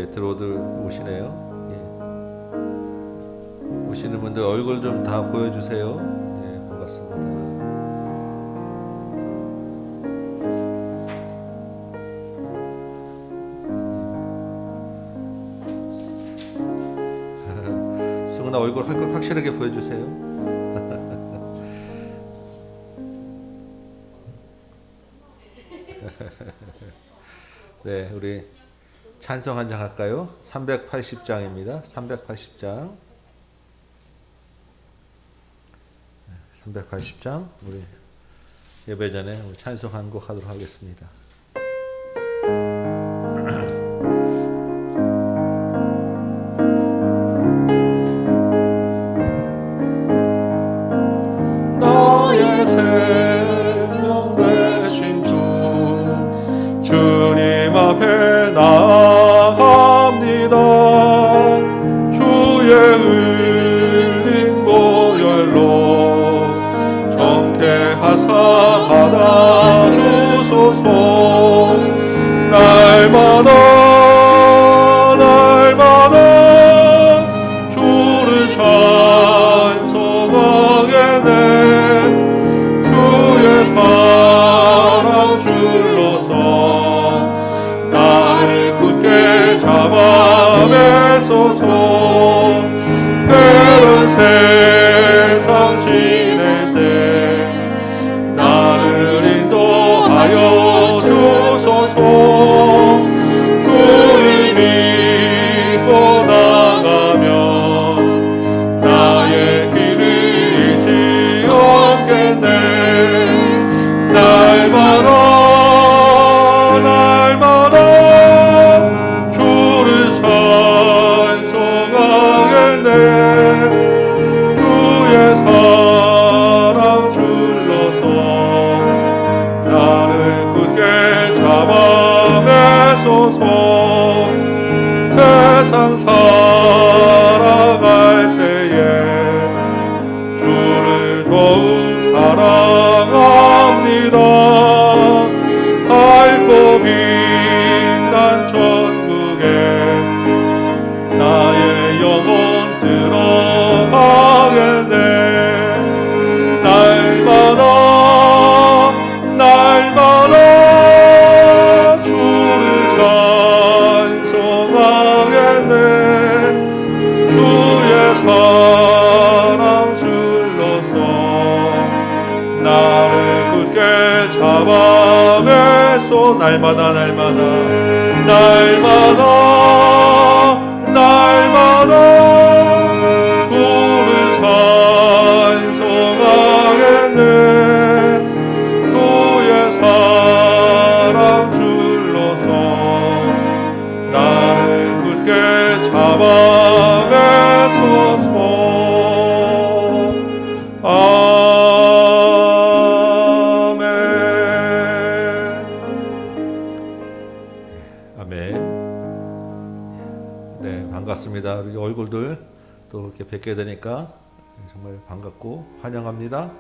이제 들어오시네요. 예. 오시는 분들 얼굴 좀 다 보여주세요. 예, 반갑습니다. 승훈아 얼굴 확실하게 보여주세요. 네, 우리 찬송 한 장 할까요? 380장입니다. 380장. 380장. 우리 예배 전에 우리 찬송 한 곡 하도록 하겠습니다. 나의 생명 되신 주 주님 앞에 나아갑니다. 주의 흘린 보혈로 정케 하사 받아주소서. 날마다 주를 찬송하게 내 주의 사랑 줄로서 나를 굳게 잡아매소서. 배운 세상 지낼 때 나를 인도하여 주소서. 주를 믿고 나가면 나의 길을 잃지 않겠네. 날마다 주를 찬송하겠네. 주의 사랑 줄로서 나를 굳게 잡아매소서. 세상 살아갈 때에 주를 더욱 사랑합니다. 밝고 빛난 천국에 나의 영혼 들어가겠네. 날마다 주를 찬송하겠네. 주의 사랑 줄로서 나를 굳게 잡아매소. 날마다 주를 찬송하겠네. 주의 사랑 줄로서 나를 굳게 잡아매소서. 아멘. 아멘. 네, 반갑습니다. 우리 얼굴들 또 이렇게 뵙게 되니까 정말 반갑고 환영합니다.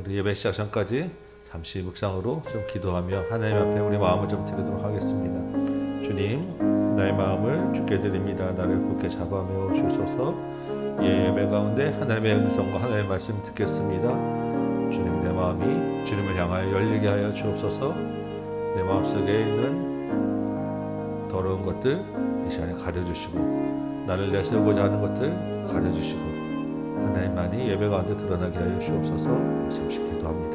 우리 예배 시작 전까지 잠시 묵상으로 좀 기도하며 하나님 앞에 우리 마음을 좀 드리도록 하겠습니다. 주님, 나의 마음을 주께 드립니다. 나를 굳게 잡아매어 주소서. 예배 가운데 하나님의 음성과 하나님의 말씀 듣겠습니다. 주님, 내 마음이 주님을 향하여 열리게 하여 주옵소서. 내 마음속에 있는 더러운 것들 이 시간에 가려주시고 나를 내세우고자 하는 것들 가려주시고 하나님만이 예배 가운데 드러나게 하여 주옵소서. 잠시 기도합니다.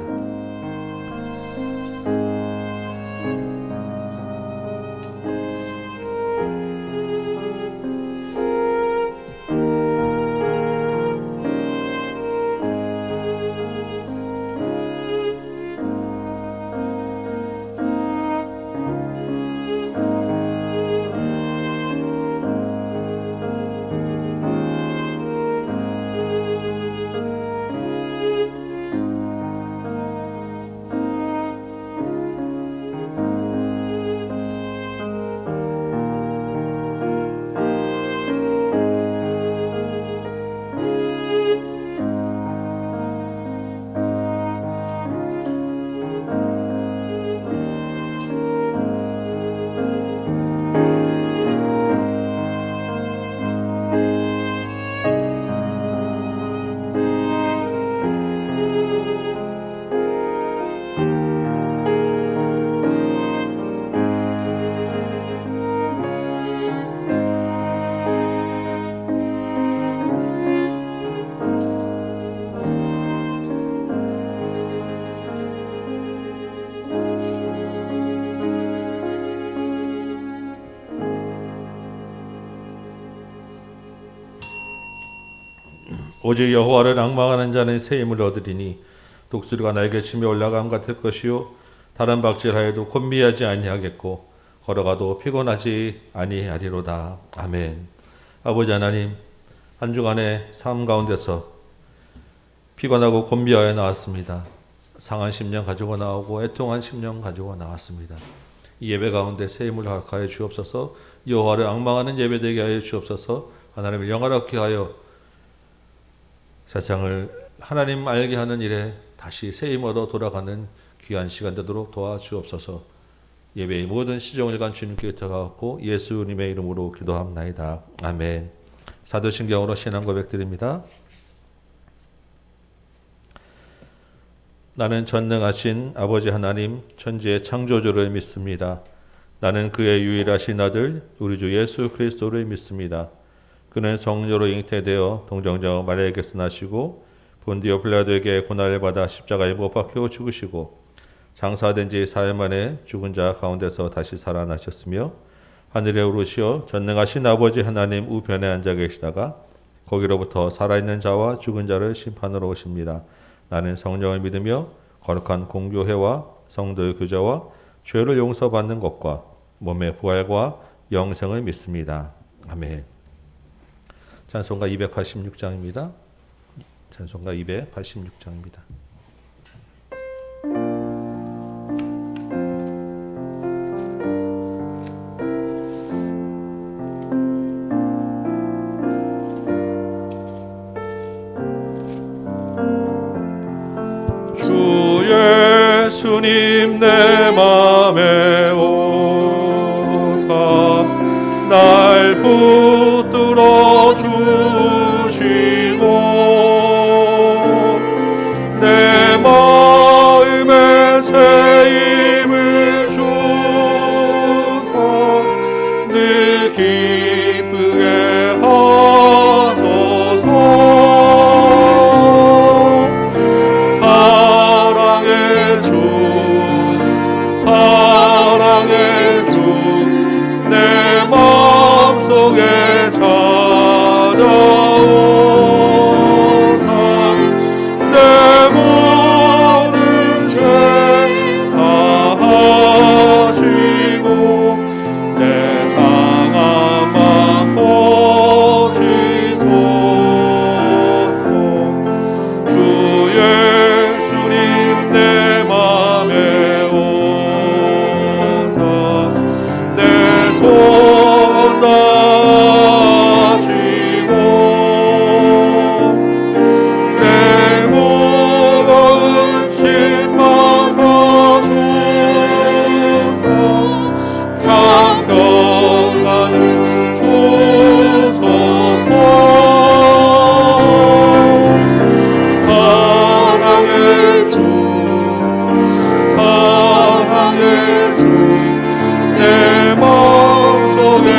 오직 여호와를 앙망하는 자는 새 힘을 얻으리니 독수리가 날개 치며 올라감 같을 것이요 다른 박질하여도 곤비하지 아니하겠고 걸어가도 피곤하지 아니하리로다. 아멘. 아버지 하나님, 한 주간의 삶 가운데서 피곤하고 곤비하여 나왔습니다. 상한 심령 가지고 나오고 애통한 심령 가지고 나왔습니다. 이 예배 가운데 새 힘을 허락하여 주옵소서. 여호와를 앙망하는 예배 되게 하여 주옵소서. 하나님을 영화롭게 하여 세상을 하나님 알게 하는 일에 다시 새 힘으로 돌아가는 귀한 시간 되도록 도와주옵소서. 예배의 모든 시종일관 주님께 들어가고 예수님의 이름으로 기도합나이다. 아멘. 사도신경으로 신앙 고백드립니다. 나는 전능하신 아버지 하나님 천지의 창조주를 믿습니다. 나는 그의 유일하신 아들 우리 주 예수 그리스도를 믿습니다. 그는 성령으로 잉태되어 동정녀 마리아에게서 나시고 본디오 빌라도에게 고난을 받아 십자가에 못 박혀 죽으시고 장사된 지 4일 만에 죽은 자 가운데서 다시 살아나셨으며 하늘에 오르시어 전능하신 아버지 하나님 우편에 앉아 계시다가 거기로부터 살아있는 자와 죽은 자를 심판으로 오십니다. 나는 성령을 믿으며 거룩한 공교회와 성도의 교제와 죄를 용서받는 것과 몸의 부활과 영생을 믿습니다. 아멘. 찬송가 286장입니다. 찬송가 286장입니다. 예수님 내 맘에 오사 날 붙들어 주시고 내 마음에 새 힘을 주사 늘 기쁘게 하소서. 사랑의 주 내 마음속에 찾아오사 내 모든 죄 사하시고 내 상한 맘 고치소서. 주 예수님 내 맘에 손 다지고 내 무거운 짐 맡아주사 장평안을 주소서. 사랑의 주 사랑의 주 내 마음속에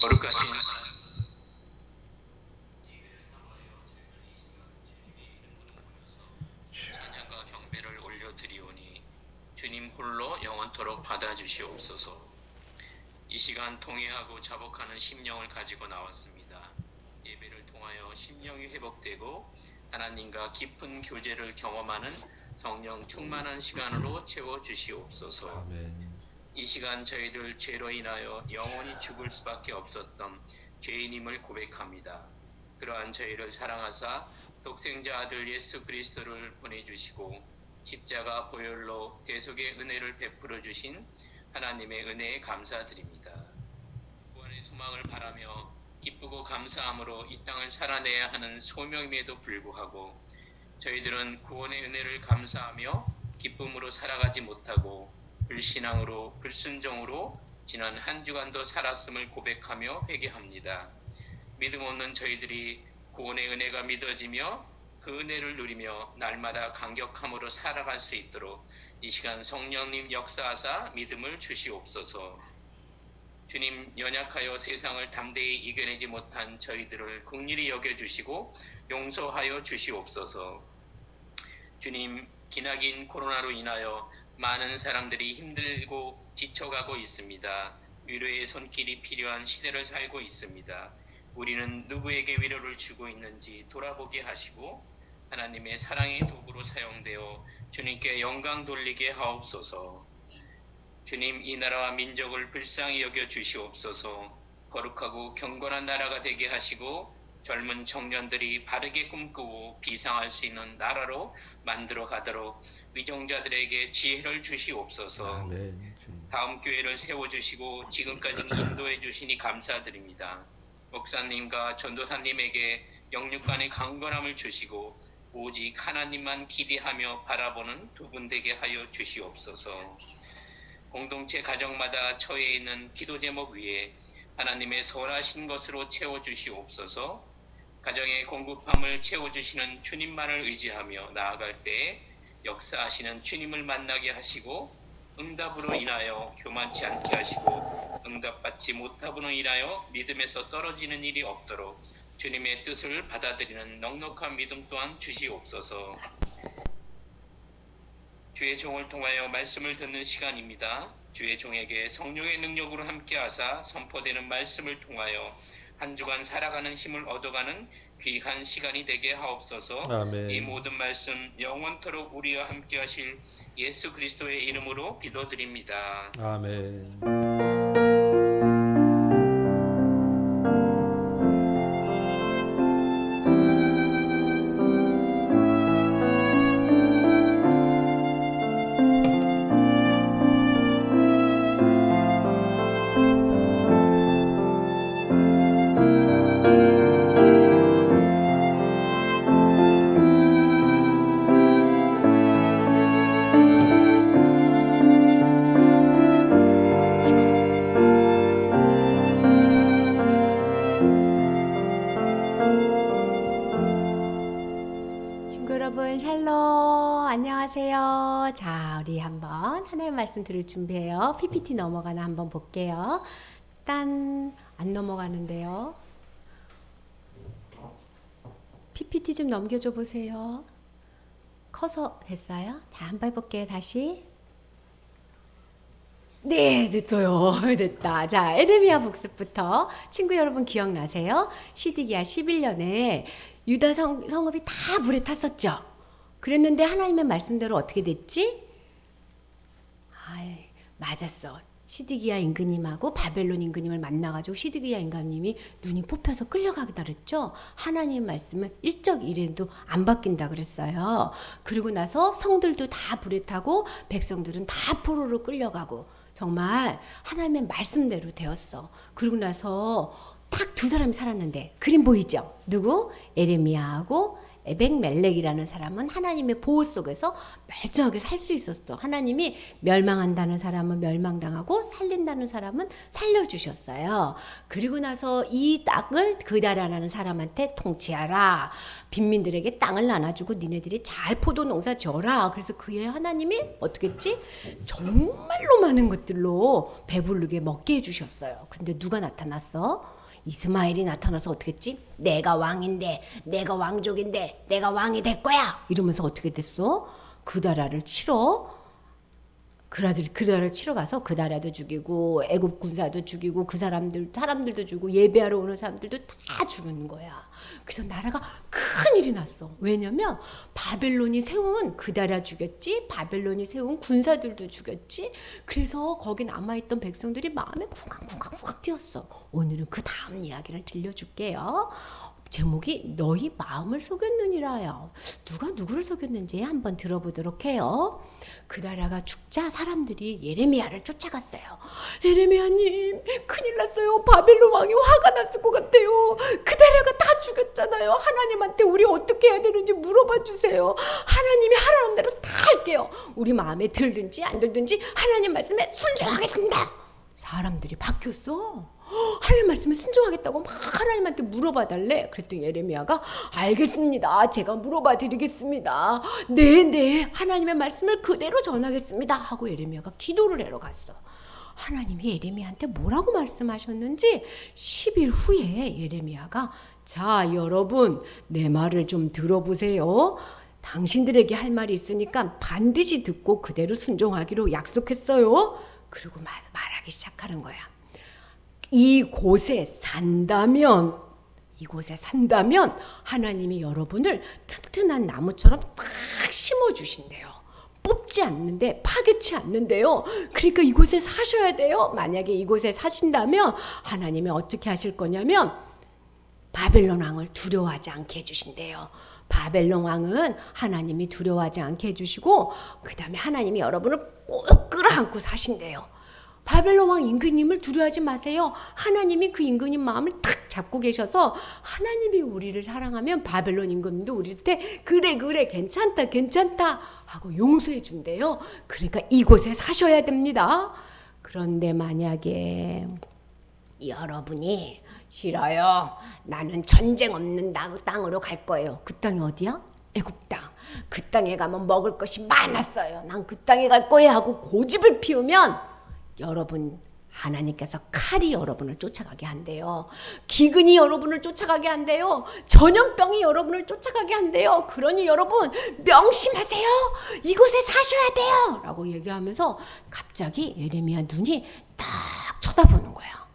거룩하신 찬양과 경배를 올려드리오니 주님 홀로 영원토록 받아주시옵소서. 이 시간 통회하고 자복하는 심령을 가지고 나왔습니다. 예배를 통하여 심령이 회복되고 하나님과 깊은 교제를 경험하는 성령 충만한 시간으로 채워주시옵소서. 아멘. 이 시간 저희들 죄로 인하여 영원히 죽을 수밖에 없었던 죄인임을 고백합니다. 그러한 저희를 사랑하사 독생자 아들 예수 그리스도를 보내주시고 십자가 보혈로 대속의 은혜를 베풀어 주신 하나님의 은혜에 감사드립니다. 구원의 소망을 바라며 기쁘고 감사함으로 이 땅을 살아내야 하는 소명임에도 불구하고 저희들은 구원의 은혜를 감사하며 기쁨으로 살아가지 못하고 불신앙으로 불순종으로 지난 한 주간도 살았음을 고백하며 회개합니다. 믿음 없는 저희들이 구원의 은혜가 믿어지며 그 은혜를 누리며 날마다 강격함으로 살아갈 수 있도록 이 시간 성령님 역사하사 믿음을 주시옵소서. 주님, 연약하여 세상을 담대히 이겨내지 못한 저희들을 긍휼히 여겨주시고 용서하여 주시옵소서. 주님, 기나긴 코로나로 인하여 많은 사람들이 힘들고 지쳐가고 있습니다. 위로의 손길이 필요한 시대를 살고 있습니다. 우리는 누구에게 위로를 주고 있는지 돌아보게 하시고 하나님의 사랑의 도구로 사용되어 주님께 영광 돌리게 하옵소서. 주님, 이 나라와 민족을 불쌍히 여겨 주시옵소서. 거룩하고 경건한 나라가 되게 하시고 젊은 청년들이 바르게 꿈꾸고 비상할 수 있는 나라로 만들어 가도록 위종자들에게 지혜를 주시옵소서. 아멘. 다음 교회를 세워주시고 지금까지 인도해 주시니 감사드립니다. 목사님과 전도사님에게 영육간의 강건함을 주시고 오직 하나님만 기대하며 바라보는 두 분 되게 하여 주시옵소서. 공동체 가정마다 처해 있는 기도 제목 위에 하나님의 선하신 것으로 채워주시옵소서. 가정의 공급함을 채워주시는 주님만을 의지하며 나아갈 때에 역사하시는 주님을 만나게 하시고 응답으로 인하여 교만치 않게 하시고 응답받지 못함으로 인하여 믿음에서 떨어지는 일이 없도록 주님의 뜻을 받아들이는 넉넉한 믿음 또한 주시옵소서. 주의 종을 통하여 말씀을 듣는 시간입니다. 주의 종에게 성령의 능력으로 함께하사 선포되는 말씀을 통하여 한 주간 살아가는 힘을 얻어가는 귀한 시간이 되게 하옵소서. 아멘. 이 모든 말씀 영원토록 우리와 함께 하실 예수 그리스도의 이름으로 기도드립니다. 아멘. 친구 여러분 샬롬 안녕하세요. 자, 우리 한번 하나님 말씀 들을 준비해요. PPT 넘어가나 한번 볼게요. 일단 안 넘어가는데요. PPT 좀 넘겨줘 보세요. 커서 됐어요? 자, 한번 해볼게요. 다시. 네, 됐어요. 됐다. 자, 에레미야 복습부터 친구 여러분 기억나세요? 시드기야 11년에 유다 성읍이 다 불에 탔었죠. 그랬는데 하나님의 말씀대로 어떻게 됐지? 맞았어. 시드기야 임금님하고 바벨론 임금님을 만나가지고 시드기야 임금님이 눈이 뽑혀서 끌려가기다 그랬죠. 하나님의 말씀은 일적일에도 안 바뀐다 그랬어요. 그리고 나서 성들도 다 불에 타고 백성들은 다 포로로 끌려가고 정말 하나님의 말씀대로 되었어. 그리고 나서 딱 두 사람이 살았는데 그림 보이죠? 누구? 에레미야하고 에벡멜렉이라는 사람은 하나님의 보호 속에서 멀쩡하게 살 수 있었어. 하나님이 멸망한다는 사람은 멸망당하고 살린다는 사람은 살려주셨어요. 그리고 나서 이 땅을 그다라라는 사람한테 통치하라. 빈민들에게 땅을 나눠주고 니네들이 잘 포도 농사 지어라. 그래서 그의 하나님이 어떻게 했지? 정말로 많은 것들로 배부르게 먹게 해주셨어요. 근데 누가 나타났어? 이스마엘이 나타나서 어떻게 했지? 내가 왕인데, 내가 왕족인데, 내가 왕이 될 거야. 이러면서 어떻게 됐어? 그다라를 치러 그다라를 치러 가서 그다라도 죽이고 애굽 군사도 죽이고 그 사람들도 죽이고 예배하러 오는 사람들도 다 죽이는 거야. 그래서 나라가 큰일이 났어. 왜냐면 바벨론이 세운 그다라 죽였지, 바벨론이 세운 군사들도 죽였지. 그래서 거기 남아있던 백성들이 마음에 쿵쾅쿵쾅쿵쾅 뛰었어. 오늘은 그 다음 이야기를 들려줄게요. 제목이 너희 마음을 속였느니라요. 누가 누구를 속였는지 한번 들어보도록 해요. 그다라가 죽자 사람들이 예레미야를 쫓아갔어요. 예레미야님, 큰일 났어요. 바벨론 왕이 화가 났을 것 같아요. 그다라가 다 죽였잖아요. 하나님한테 우리 어떻게 해야 되는지 물어봐 주세요. 하나님이 하라는 대로 다 할게요. 우리 마음에 들든지 안 들든지 하나님 말씀에 순종하겠습니다. 사람들이 바뀌었어. 하나님 말씀에 순종하겠다고 막 하나님한테 물어봐 달래. 그랬더니 예레미야가 알겠습니다. 제가 물어봐 드리겠습니다. 네, 하나님의 말씀을 그대로 전하겠습니다 하고 예레미야가 기도를 하러 갔어. 하나님이 예레미야한테 뭐라고 말씀하셨는지 10일 후에 예레미야가 자, 여러분 내 말을 좀 들어보세요. 당신들에게 할 말이 있으니까 반드시 듣고 그대로 순종하기로 약속했어요. 그리고 말하기 시작하는 거야. 이곳에 산다면 하나님이 여러분을 튼튼한 나무처럼 딱 심어주신대요. 뽑지 않는데, 파괴치 않는데요. 그러니까 이곳에 사셔야 돼요. 만약에 이곳에 사신다면 하나님이 어떻게 하실 거냐면 바벨론 왕을 두려워하지 않게 해주신대요. 바벨론 왕은 하나님이 두려워하지 않게 해주시고 그 다음에 하나님이 여러분을 꼭 끌어안고 사신대요. 바벨론 왕 임금님을 두려워하지 마세요. 하나님이 그 임금님 마음을 탁 잡고 계셔서 하나님이 우리를 사랑하면 바벨론 임금님도 우리한테 그래 괜찮다 하고 용서해 준대요. 그러니까 이곳에 사셔야 됩니다. 그런데 만약에 여러분이 싫어요. 나는 전쟁 없는 땅으로 갈 거예요. 그 땅이 어디야? 애굽 땅. 그 땅에 가면 먹을 것이 많았어요. 난 그 땅에 갈 거예요 하고 고집을 피우면 여러분 하나님께서 칼이 여러분을 쫓아가게 한대요. 기근이 여러분을 쫓아가게 한대요. 전염병이 여러분을 쫓아가게 한대요. 그러니 여러분 명심하세요. 이곳에 사셔야 돼요 라고 얘기하면서 갑자기 예레미야 눈이 딱 쳐다보는 거야.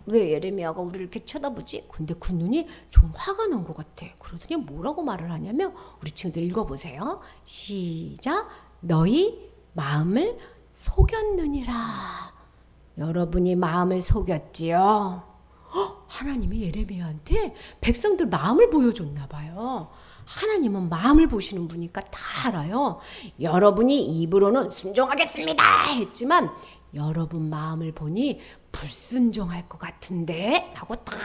왜 예레미야가 우리를 이렇게 쳐다보지? 근데 그 눈이 좀 화가 난 것 같아. 그러더니 뭐라고 말을 하냐면 우리 친구들 읽어보세요. 시작. 너희 마음을 속였느니라. 여러분이 마음을 속였지요. 하나님이 예레미야한테 백성들 마음을 보여줬나 봐요. 하나님은 마음을 보시는 분이니까 다 알아요. 여러분이 입으로는 순종하겠습니다 했지만 여러분 마음을 보니 불순종할 것 같은데 하고 딱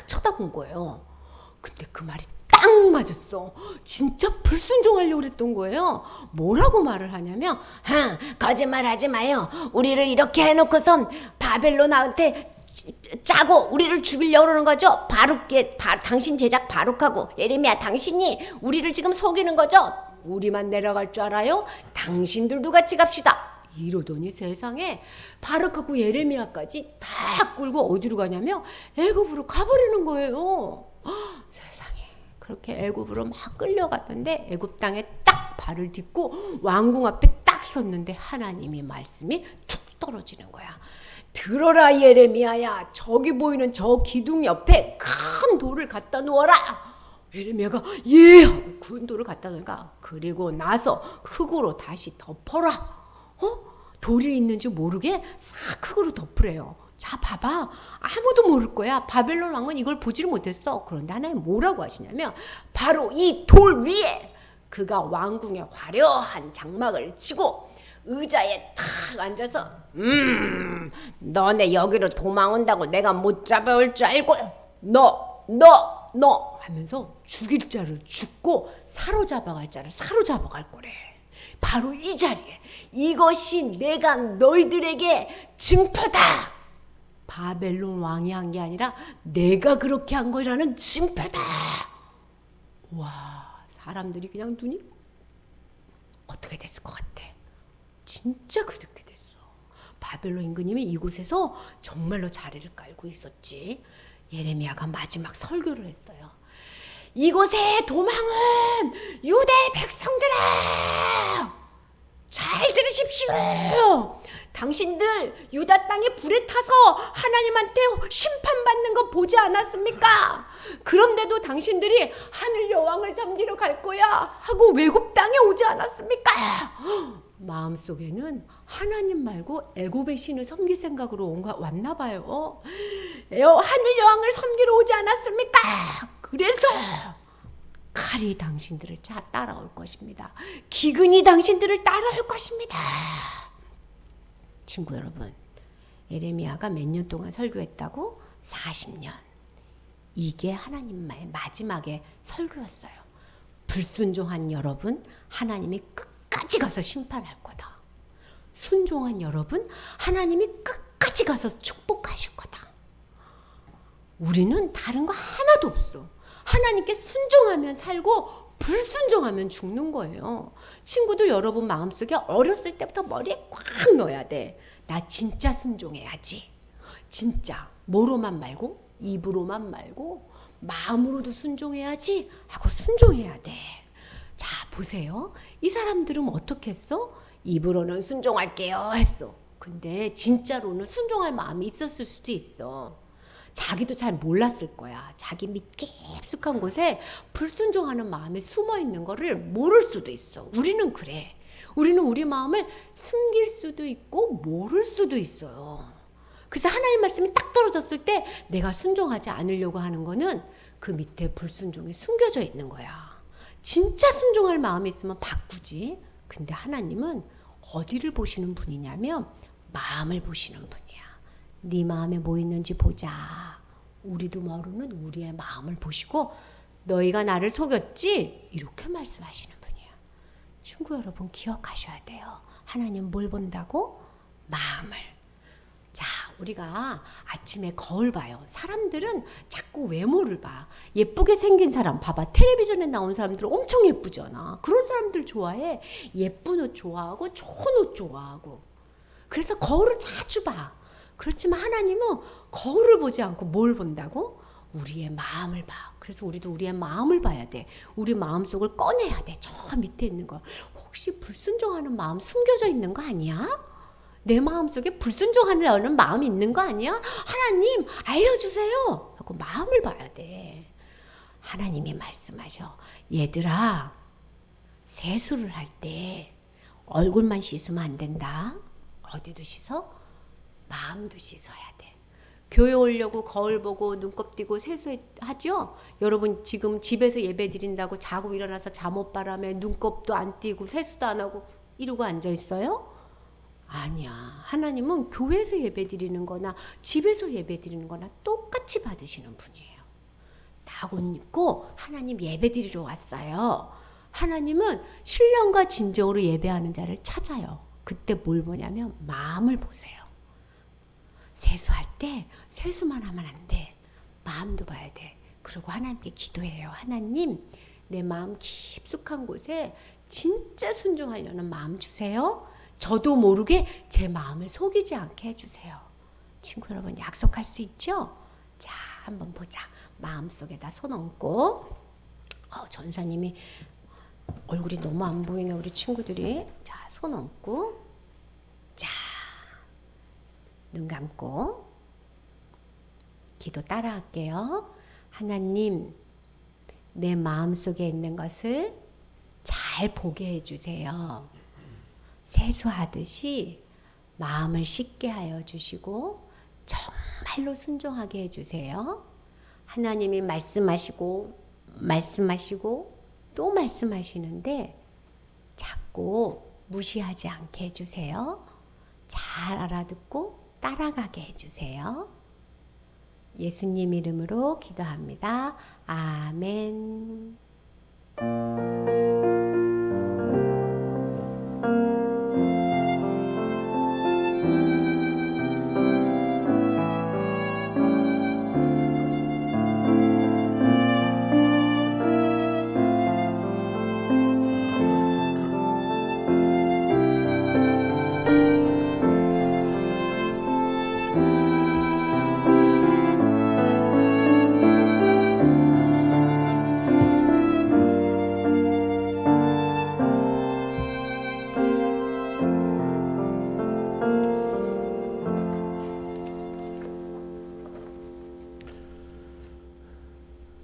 쳐다본 거예요. 근데 그 말이 딱 맞았어. 진짜 불순종하려고 그랬던 거예요. 뭐라고 말을 하냐면 거짓말하지 마요. 우리를 이렇게 해놓고선 바벨론한테 짜고 우리를 죽이려고 그러는 거죠. 당신 제작 바룩하고 예레미야 당신이 우리를 지금 속이는 거죠. 우리만 내려갈 줄 알아요? 당신들도 같이 갑시다. 이러더니 세상에 바룩하고 예레미야까지 다 끌고 어디로 가냐면 애굽으로 가버리는 거예요. 세상에 그렇게 애굽으로 막 끌려갔는데 애굽 땅에 딱 발을 딛고 왕궁 앞에 딱 섰는데 하나님의 말씀이 툭 떨어지는 거야. 들어라 예레미야야, 저기 보이는 저 기둥 옆에 큰 돌을 갖다 놓아라. 예레미야가 예 하고 큰 돌을 갖다 놓으니까 그리고 나서 흙으로 다시 덮어라. 돌이 있는지 모르게 싹 흙으로 덮으래요. 자 봐봐, 아무도 모를 거야. 바벨론 왕은 이걸 보지를 못했어. 그런데 하나님 뭐라고 하시냐면 바로 이 돌 위에 그가 왕궁에 화려한 장막을 치고 의자에 탁 앉아서 너네 여기로 도망온다고 내가 못 잡아올 줄 알고 너 하면서 죽일 자를 죽고 사로잡아갈 자를 사로잡아갈 거래. 바로 이 자리에 이것이 내가 너희들에게 증표다. 바벨론 왕이 한 게 아니라 내가 그렇게 한 거라는 증표다. 와, 사람들이 그냥 눈이 어떻게 됐을 것 같아. 진짜 그렇게 됐어. 바벨론 임금님이 이곳에서 정말로 자리를 깔고 있었지. 예레미야가 마지막 설교를 했어요. 이곳의 도망은 유대 백성들아, 잘 들으십시오. 당신들 유다 땅에 불에 타서 하나님한테 심판받는 거 보지 않았습니까? 그런데도 당신들이 하늘 여왕을 섬기러 갈 거야 하고 외국 땅에 오지 않았습니까? 마음속에는 하나님 말고 애굽의 신을 섬길 생각으로 왔나 봐요. 하늘 여왕을 섬기러 오지 않았습니까? 그래서 칼이 당신들을 따라올 것입니다. 기근이 당신들을 따라올 것입니다. 친구 여러분, 예레미야가 몇 년 동안 설교했다고? 40년. 이게 하나님의 마지막에 설교였어요. 불순종한 여러분, 하나님이 끝까지 가서 심판할 거다. 순종한 여러분, 하나님이 끝까지 가서 축복하실 거다. 우리는 다른 거 하나도 없어. 하나님께 순종하면 살고 불순종하면 죽는 거예요. 친구들 여러분 마음속에 어렸을 때부터 머리에 꽉 넣어야 돼. 나 진짜 순종해야지. 진짜 뭐로만 말고 입으로만 말고 마음으로도 순종해야지 하고 순종해야 돼. 자, 보세요. 이 사람들은 어떻게 했어? 입으로는 순종할게요 했어. 근데 진짜로는 순종할 마음이 있었을 수도 있어. 자기도 잘 몰랐을 거야. 자기 밑 깊숙한 곳에 불순종하는 마음이 숨어 있는 거를 모를 수도 있어. 우리는 그래. 우리는 우리 마음을 숨길 수도 있고 모를 수도 있어요. 그래서 하나님 말씀이 딱 떨어졌을 때 내가 순종하지 않으려고 하는 거는 그 밑에 불순종이 숨겨져 있는 거야. 진짜 순종할 마음이 있으면 바꾸지. 근데 하나님은 어디를 보시는 분이냐면 마음을 보시는 분이야. 네 마음에 뭐 있는지 보자. 우리도 모르는 우리의 마음을 보시고 너희가 나를 속였지? 이렇게 말씀하시는 분이야. 친구 여러분 기억하셔야 돼요. 하나님 뭘 본다고? 마음을. 자, 우리가 아침에 거울 봐요. 사람들은 자꾸 외모를 봐. 예쁘게 생긴 사람 봐봐. 텔레비전에 나온 사람들 엄청 예쁘잖아. 그런 사람들 좋아해. 예쁜 옷 좋아하고 좋은 옷 좋아하고. 그래서 거울을 자주 봐. 그렇지만 하나님은 거울을 보지 않고 뭘 본다고? 우리의 마음을 봐. 그래서 우리도 우리의 마음을 봐야 돼. 우리 마음속을 꺼내야 돼. 저 밑에 있는 거. 혹시 불순종하는 마음 숨겨져 있는 거 아니야? 내 마음속에 불순종하는 마음이 있는 거 아니야? 하나님 알려주세요 하고 마음을 봐야 돼. 하나님이 말씀하셔. 얘들아, 세수를 할 때 얼굴만 씻으면 안 된다. 어디도 씻어? 마음도 씻어야 돼. 교회 오려고 거울 보고 눈곱 띄고 세수하죠? 여러분 지금 집에서 예배 드린다고 자고 일어나서 잠옷바람에 눈곱도 안 띄고 세수도 안 하고 이러고 앉아 있어요? 아니야. 하나님은 교회에서 예배 드리는 거나 집에서 예배 드리는 거나 똑같이 받으시는 분이에요. 다 옷 입고 하나님 예배 드리러 왔어요. 하나님은 신령과 진정으로 예배하는 자를 찾아요. 그때 뭘 보냐면 마음을 보세요. 세수할 때 세수만 하면 안 돼. 마음도 봐야 돼. 그리고 하나님께 기도해요. 하나님, 내 마음 깊숙한 곳에 진짜 순종하려는 마음 주세요. 저도 모르게 제 마음을 속이지 않게 해주세요. 친구 여러분 약속할 수 있죠? 자, 한번 보자. 마음속에다 손 얹고 전사님이 얼굴이 너무 안 보이네 우리 친구들이. 자, 손 얹고 자, 눈 감고 기도 따라 할게요. 하나님, 내 마음속에 있는 것을 잘 보게 해주세요. 세수하듯이 마음을 씻게 하여 주시고 정말로 순종하게 해주세요. 하나님이 말씀하시고 또 말씀하시는데 자꾸 무시하지 않게 해주세요. 잘 알아듣고 따라가게 해주세요. 예수님 이름으로 기도합니다. 아멘.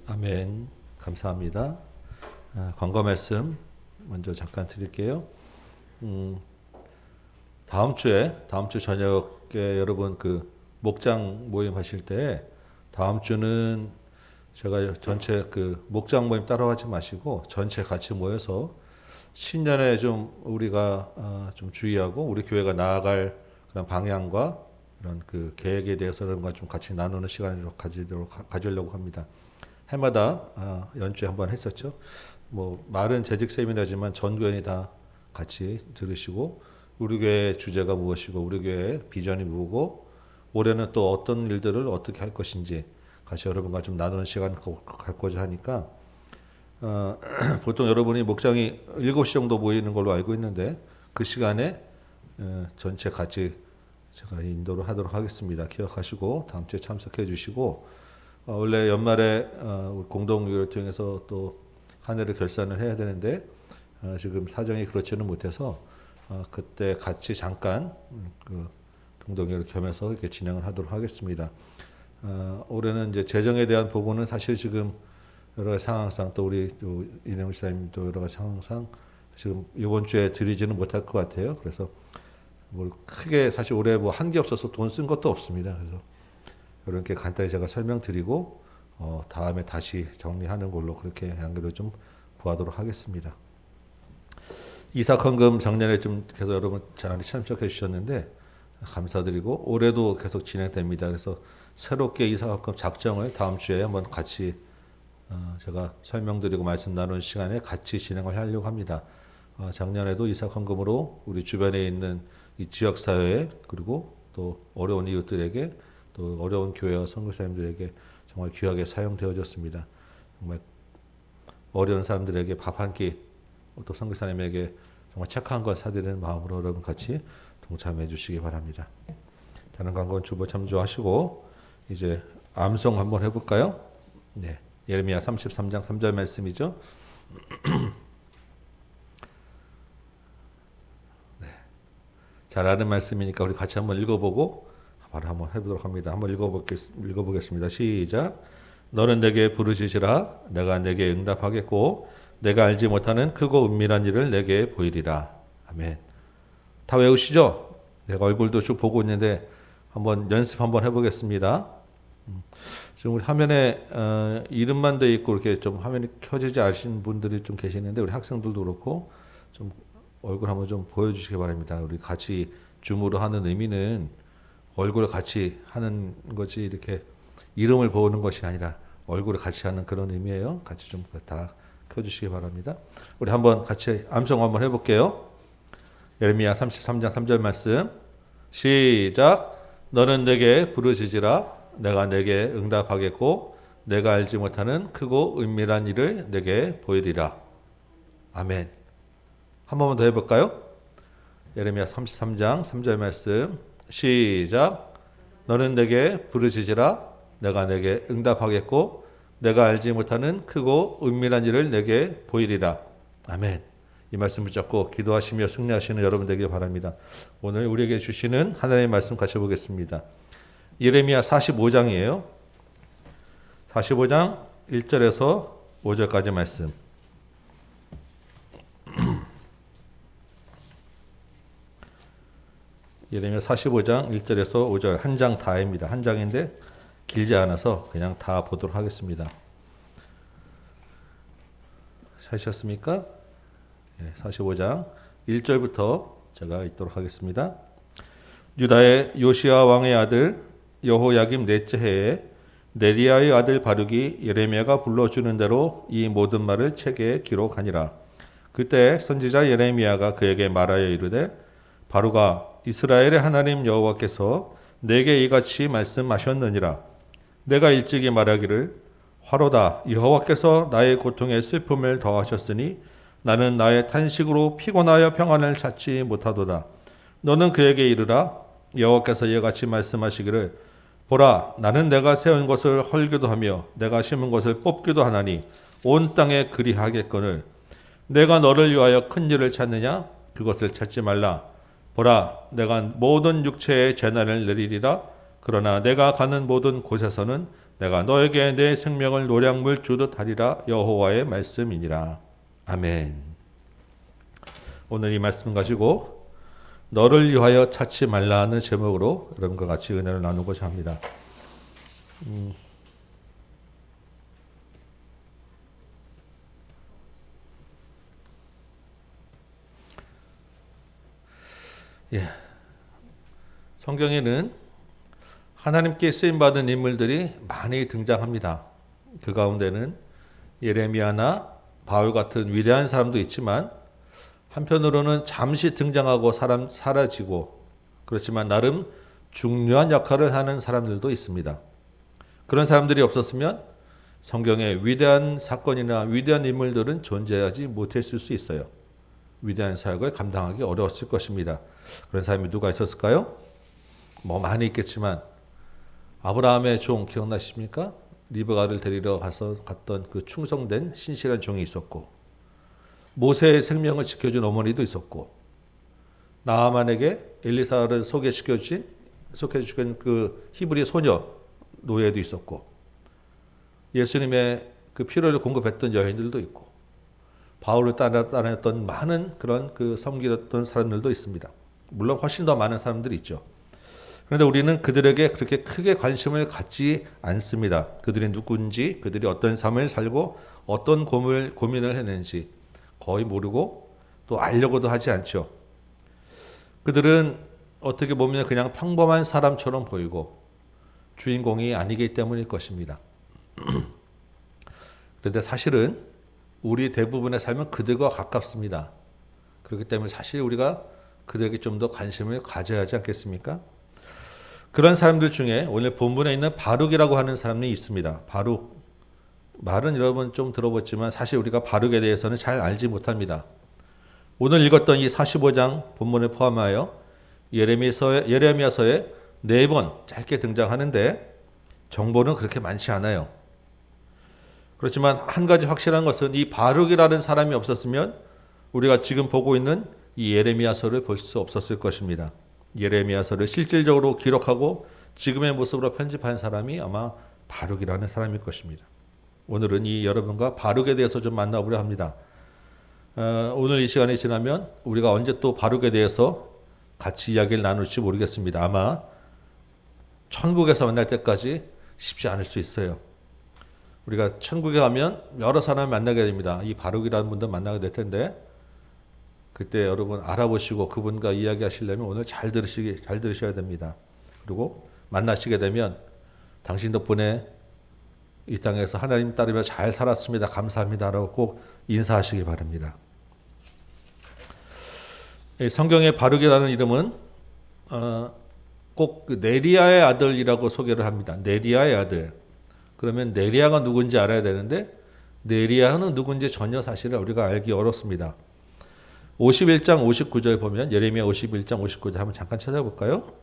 아멘. 감사합니다. 광고 말씀 먼저 잠깐 드릴게요. 다음 주 저녁에 여러분 그 목장 모임 하실 때 다음 주는 제가 전체 그 목장 모임 따라가지 마시고 전체 같이 모여서 신년에 좀 우리가 좀 주의하고 우리 교회가 나아갈 그런 방향과 그런 그 계획에 대해서 그런 걸 좀 같이 나누는 시간을 좀 가지려고 합니다. 해마다 연초에 한번 했었죠. 뭐 말은 재직 세미나지만 전 교인이 다 같이 들으시고 우리 교회의 주제가 무엇이고 우리 교회의 비전이 뭐고 올해는 또 어떤 일들을 어떻게 할 것인지 같이 여러분과 좀 나누는 시간을 갖고자 하니까 보통 여러분이 목장이 7시 정도 모이는 걸로 알고 있는데 그 시간에 전체 같이 제가 인도를 하도록 하겠습니다. 기억하시고 다음 주에 참석해 주시고 원래 연말에 공동유를 통해서 또 한 해를 결산을 해야 되는데 지금 사정이 그렇지는 못해서 그때 같이 잠깐 그 공동유를 겸해서 이렇게 진행을 하도록 하겠습니다. 올해는 이제 재정에 대한 부분은 사실 지금 여러 가지 상황상 또 우리 또 이내 목사님도 여러 가지 상황상 지금 이번 주에 드리지는 못할 것 같아요. 그래서 뭐 크게 사실 올해 뭐 한 게 없어서 돈 쓴 것도 없습니다. 그래서 이렇게 간단히 제가 설명드리고 다음에 다시 정리하는 걸로 그렇게 양해를 좀 구하도록 하겠습니다. 이삭헌금 작년에 좀 계속 여러분 잘 참석해 주셨는데 감사드리고 올해도 계속 진행됩니다. 그래서 새롭게 이삭헌금 작정을 다음 주에 한번 같이 제가 설명드리고 말씀 나누는 시간에 같이 진행을 하려고 합니다. 작년에도 이삭헌금으로 우리 주변에 있는 이 지역사회 그리고 또 어려운 이웃들에게 또 어려운 교회와 선교사님들에게 정말 귀하게 사용되어졌습니다. 정말 어려운 사람들에게 밥 한 끼, 또 선교사님에게 정말 착한 걸 사드리는 마음으로 여러분 같이 동참해 주시기 바랍니다. 다른 광고는 주보 참조하시고 이제 암송 한번 해볼까요? 네, 예레미야 33장 3절 말씀이죠. 네, 잘 아는 말씀이니까 우리 같이 한번 읽어보고 바로 한번 해보도록 합니다. 한번 읽어보겠습니다. 시작. 너는 내게 부르짖으라. 내가 내게 응답하겠고 내가 알지 못하는 크고 은밀한 일을 내게 보이리라. 아멘. 다 외우시죠? 내가 얼굴도 쭉 보고 있는데 한번 연습 한번 해보겠습니다. 지금 우리 화면에 이름만 돼 있고 이렇게 좀 화면이 켜지지 않으신 분들이 좀 계시는데 우리 학생들도 그렇고 좀 얼굴 한번 좀 보여주시기 바랍니다. 우리 같이 줌으로 하는 의미는 얼굴을 같이 하는 거지 이렇게 이름을 보는 것이 아니라 얼굴을 같이 하는 그런 의미예요. 같이 좀 다 켜주시기 바랍니다. 우리 한번 같이 암송 한번 해볼게요. 예레미야 33장 3절 말씀 시작. 너는 내게 부르짖으라. 내가 내게 응답하겠고 내가 알지 못하는 크고 은밀한 일을 내게 보이리라. 아멘. 한 번만 더 해볼까요? 예레미야 33장 3절 말씀 시작. 너는 내게 부르짖으라. 내가 내게 응답하겠고 내가 알지 못하는 크고 은밀한 일을 내게 보이리라. 아멘. 이 말씀 붙잡고 기도하시며 승리하시는 여러분 되길 바랍니다. 오늘 우리에게 주시는 하나님의 말씀 같이 보겠습니다. 예레미야 45장이에요. 45장 1절에서 5절까지 말씀. 예레미야 45장 1절에서 5절 한 장 다입니다. 한 장인데 길지 않아서 그냥 다 보도록 하겠습니다. 찾으셨습니까? 45장 1절부터 제가 읽도록 하겠습니다. 유다의 요시야 왕의 아들 여호야김 넷째 해에 네리야의 아들 바룩이 예레미야가 불러주는 대로 이 모든 말을 책에 기록하니라. 그때 선지자 예레미야가 그에게 말하여 이르되 바룩아 이스라엘의 하나님 여호와께서 내게 이같이 말씀하셨느니라. 내가 일찍이 말하기를 화로다 여호와께서 나의 고통에 슬픔을 더하셨으니 나는 나의 탄식으로 피곤하여 평안을 찾지 못하도다. 너는 그에게 이르라 여호와께서 이같이 말씀하시기를 보라 나는 내가 세운 것을 헐기도 하며 내가 심은 것을 뽑기도 하나니 온 땅에 그리하겠거늘 내가 너를 위하여 큰 일을 찾느냐 그것을 찾지 말라. 보라 내가 모든 육체의 재난을 내리리라. 그러나 내가 가는 모든 곳에서는 내가 너에게 내 생명을 노량물 주듯 하리라. 여호와의 말씀이니라. 아멘. 오늘 이 말씀 가지고 너를 위하여 찾지 말라 하는 제목으로 여러분과 같이 은혜를 나누고자 합니다. 성경에는 하나님께 쓰임받은 인물들이 많이 등장합니다. 그 가운데는 예레미야나 바울 같은 위대한 사람도 있지만 한편으로는 잠시 등장하고 사라지고 그렇지만 나름 중요한 역할을 하는 사람들도 있습니다. 그런 사람들이 없었으면 성경에 위대한 사건이나 위대한 인물들은 존재하지 못했을 수 있어요. 위대한 사역을 감당하기 어려웠을 것입니다. 그런 사람이 누가 있었을까요? 많이 있겠지만 아브라함의 종 기억나십니까? 리브가를 데리러 갔던 그 충성된 신실한 종이 있었고 모세의 생명을 지켜준 어머니도 있었고 나아만에게 엘리사를 소개시켜준 그 히브리 소녀 노예도 있었고 예수님의 그 필요를 공급했던 여인들도 있고 바울을 따랐던 많은 그런 그 섬기던 사람들도 있습니다. 물론 훨씬 더 많은 사람들이 있죠. 그런데 우리는 그들에게 그렇게 크게 관심을 갖지 않습니다. 그들이 누군지, 그들이 어떤 삶을 살고 어떤 고민을 했는지 거의 모르고 또 알려고도 하지 않죠. 그들은 어떻게 보면 그냥 평범한 사람처럼 보이고 주인공이 아니기 때문일 것입니다. 그런데 사실은 우리 대부분의 삶은 그들과 가깝습니다. 그렇기 때문에 사실 우리가 그들에게 좀 더 관심을 가져야 하지 않겠습니까? 그런 사람들 중에 오늘 본문에 있는 바룩이라고 하는 사람이 있습니다. 바룩. 말은 여러분 좀 들어봤지만 사실 우리가 바룩에 대해서는 잘 알지 못합니다. 오늘 읽었던 이 45장 본문을 포함하여 예레미야서에 4번 짧게 등장하는데 정보는 그렇게 많지 않아요. 그렇지만 한 가지 확실한 것은 이 바룩이라는 사람이 없었으면 우리가 지금 보고 있는 이 예레미야서를 볼 수 없었을 것입니다. 예레미야서를 실질적으로 기록하고 지금의 모습으로 편집한 사람이 아마 바룩이라는 사람일 것입니다. 오늘은 이 여러분과 바룩에 대해서 좀 만나보려 합니다. 오늘 이 시간이 지나면 우리가 언제 또 바룩에 대해서 같이 이야기를 나눌지 모르겠습니다. 아마 천국에서 만날 때까지 쉽지 않을 수 있어요. 우리가 천국에 가면 여러 사람을 만나게 됩니다. 이 바룩이라는 분도 만나게 될 텐데 그때 여러분 알아보시고 그분과 이야기하시려면 오늘 잘 들으셔야 됩니다. 그리고 만나시게 되면 당신 덕분에 이 땅에서 하나님 따르며 잘 살았습니다. 감사합니다라고 꼭 인사하시기 바랍니다. 성경의 바룩이라는 이름은 꼭 네리야의 아들이라고 소개를 합니다. 네리야의 아들. 그러면 네리야가 누군지 알아야 되는데 네리야는 누군지 전혀 사실을 우리가 알기 어렵습니다. 51장 59절 보면 예레미야 51장 59절 한번 잠깐 찾아볼까요?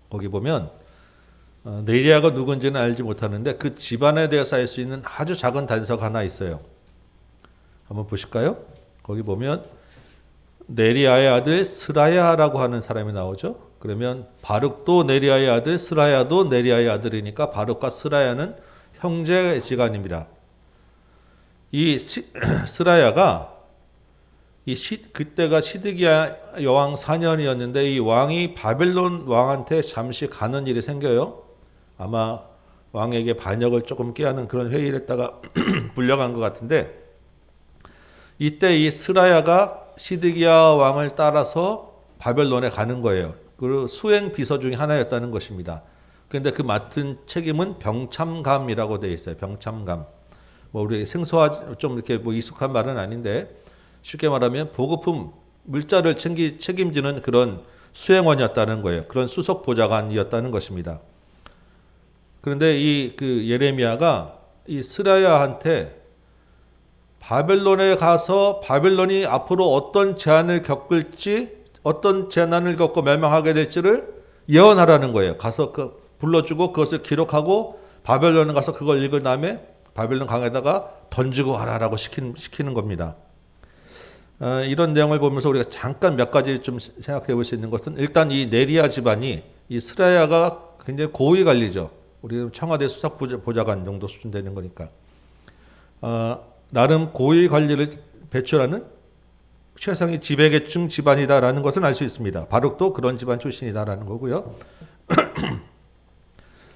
거기 보면 네리야가 누군지는 알지 못하는데 그 집안에 대해서 알 수 있는 아주 작은 단서가 하나 있어요. 한번 보실까요? 거기 보면 네리야의 아들 스라야라고 하는 사람이 나오죠. 그러면 바룩도 네리야의 아들, 스라야도 네리야의 아들이니까 바룩과 스라야는 형제지간입니다. 이 스라야가 그때가 시드기야 여왕 4년이었는데 이 왕이 바벨론 왕한테 잠시 가는 일이 생겨요. 아마 왕에게 반역을 조금 꾀하는 그런 회의를 했다가 불려간 것 같은데 이때 이 스라야가 시드기야 왕을 따라서 바벨론에 가는 거예요. 그 수행 비서 중에 하나였다는 것입니다. 근데 그 맡은 책임은 병참감이라고 되어 있어요. 병참감. 뭐 우리 생소하 좀 이렇게 뭐 익숙한 말은 아닌데 쉽게 말하면 보급품 물자를 책임지는 그런 수행원이었다는 거예요. 그런 수석 보좌관이었다는 것입니다. 그런데 이 그 예레미야가 이 스라야한테 바벨론에 가서 바벨론이 앞으로 어떤 재난을 겪을지, 어떤 재난을 겪고 멸망하게 될지를 예언하라는 거예요. 가서 불러주고 그것을 기록하고 바벨론에 가서 그걸 읽은 다음에 바벨론 강에다가 던지고 와라라고 시키는 겁니다. 이런 내용을 보면서 우리가 잠깐 몇 가지 좀 생각해 볼 수 있는 것은, 일단 이 네리야 집안이, 이 스라야가 굉장히 고위 관리죠. 우리 청와대 수석 보좌관 정도 수준 되는 거니까. 나름 고위 관리를 배출하는 최상위 지배계층 집안이다라는 것을 알 수 있습니다. 바룩도 그런 집안 출신이다라는 거고요.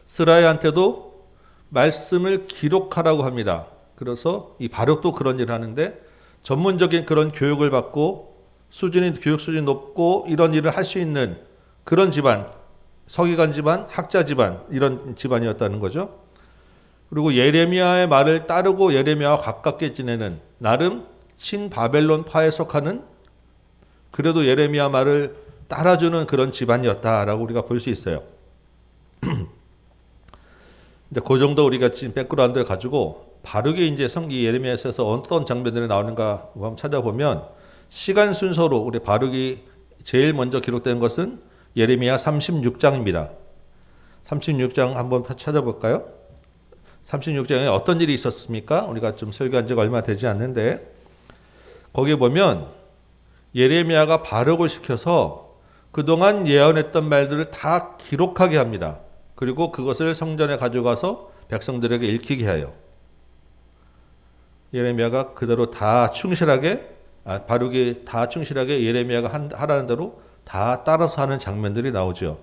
스라야한테도 말씀을 기록하라고 합니다. 그래서 이 바룩도 그런 일을 하는데, 전문적인 그런 교육을 받고 교육 수준이 높고 이런 일을 할 수 있는 그런 집안, 서기관 집안, 학자 집안, 이런 집안이었다는 거죠. 그리고 예레미야의 말을 따르고 예레미야와 가깝게 지내는, 나름 친바벨론파에 속하는, 그래도 예레미야 말을 따라주는 그런 집안이었다라고 우리가 볼 수 있어요. 이제 그 정도 우리가 지금 백그라운드를 가지고 바르게 이제 이 예레미야에서 어떤 장면들이 나오는가 한번 찾아보면, 시간 순서로 우리 바룩이 제일 먼저 기록된 것은 예레미야 36장입니다. 36장 한번 찾아볼까요? 36장에 어떤 일이 있었습니까? 우리가 좀 설교한 지가 얼마 되지 않는데, 거기에 보면 예레미야가 바룩을 시켜서 그동안 예언했던 말들을 다 기록하게 합니다. 그리고 그것을 성전에 가져가서 백성들에게 읽히게 해요. 예레미야가 그대로 다 충실하게, 바룩이 다 충실하게 예레미야가 하라는 대로 다 따라서 하는 장면들이 나오죠.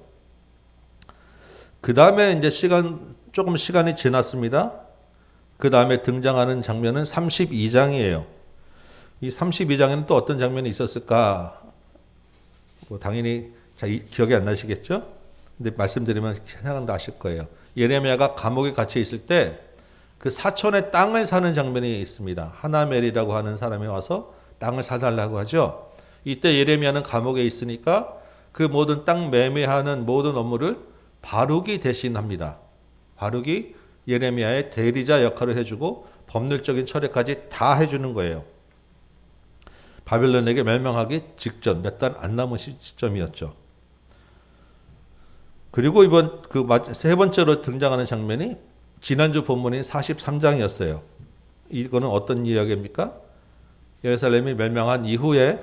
그 다음에 이제 조금 시간이 지났습니다. 그 다음에 등장하는 장면은 32장이에요. 이 32장에는 또 어떤 장면이 있었을까? 뭐 당연히 기억이 안 나시겠죠? 근데 말씀드리면 생각나실 거예요. 예레미야가 감옥에 갇혀 있을 때 그 사촌의 땅을 사는 장면이 있습니다. 하나멜이라고 하는 사람이 와서 땅을 사달라고 하죠. 이때 예레미야는 감옥에 있으니까 그 모든 땅 매매하는 모든 업무를 바룩이 대신합니다. 바룩이 예레미야의 대리자 역할을 해주고 법률적인 처리까지 다 해주는 거예요. 바벨론에게 멸망하기 직전, 몇 달 안 남은 시점이었죠. 그리고 이번 세 번째로 등장하는 장면이 지난주 본문인 43장이었어요. 이거는 어떤 이야기입니까? 예루살렘이 멸망한 이후에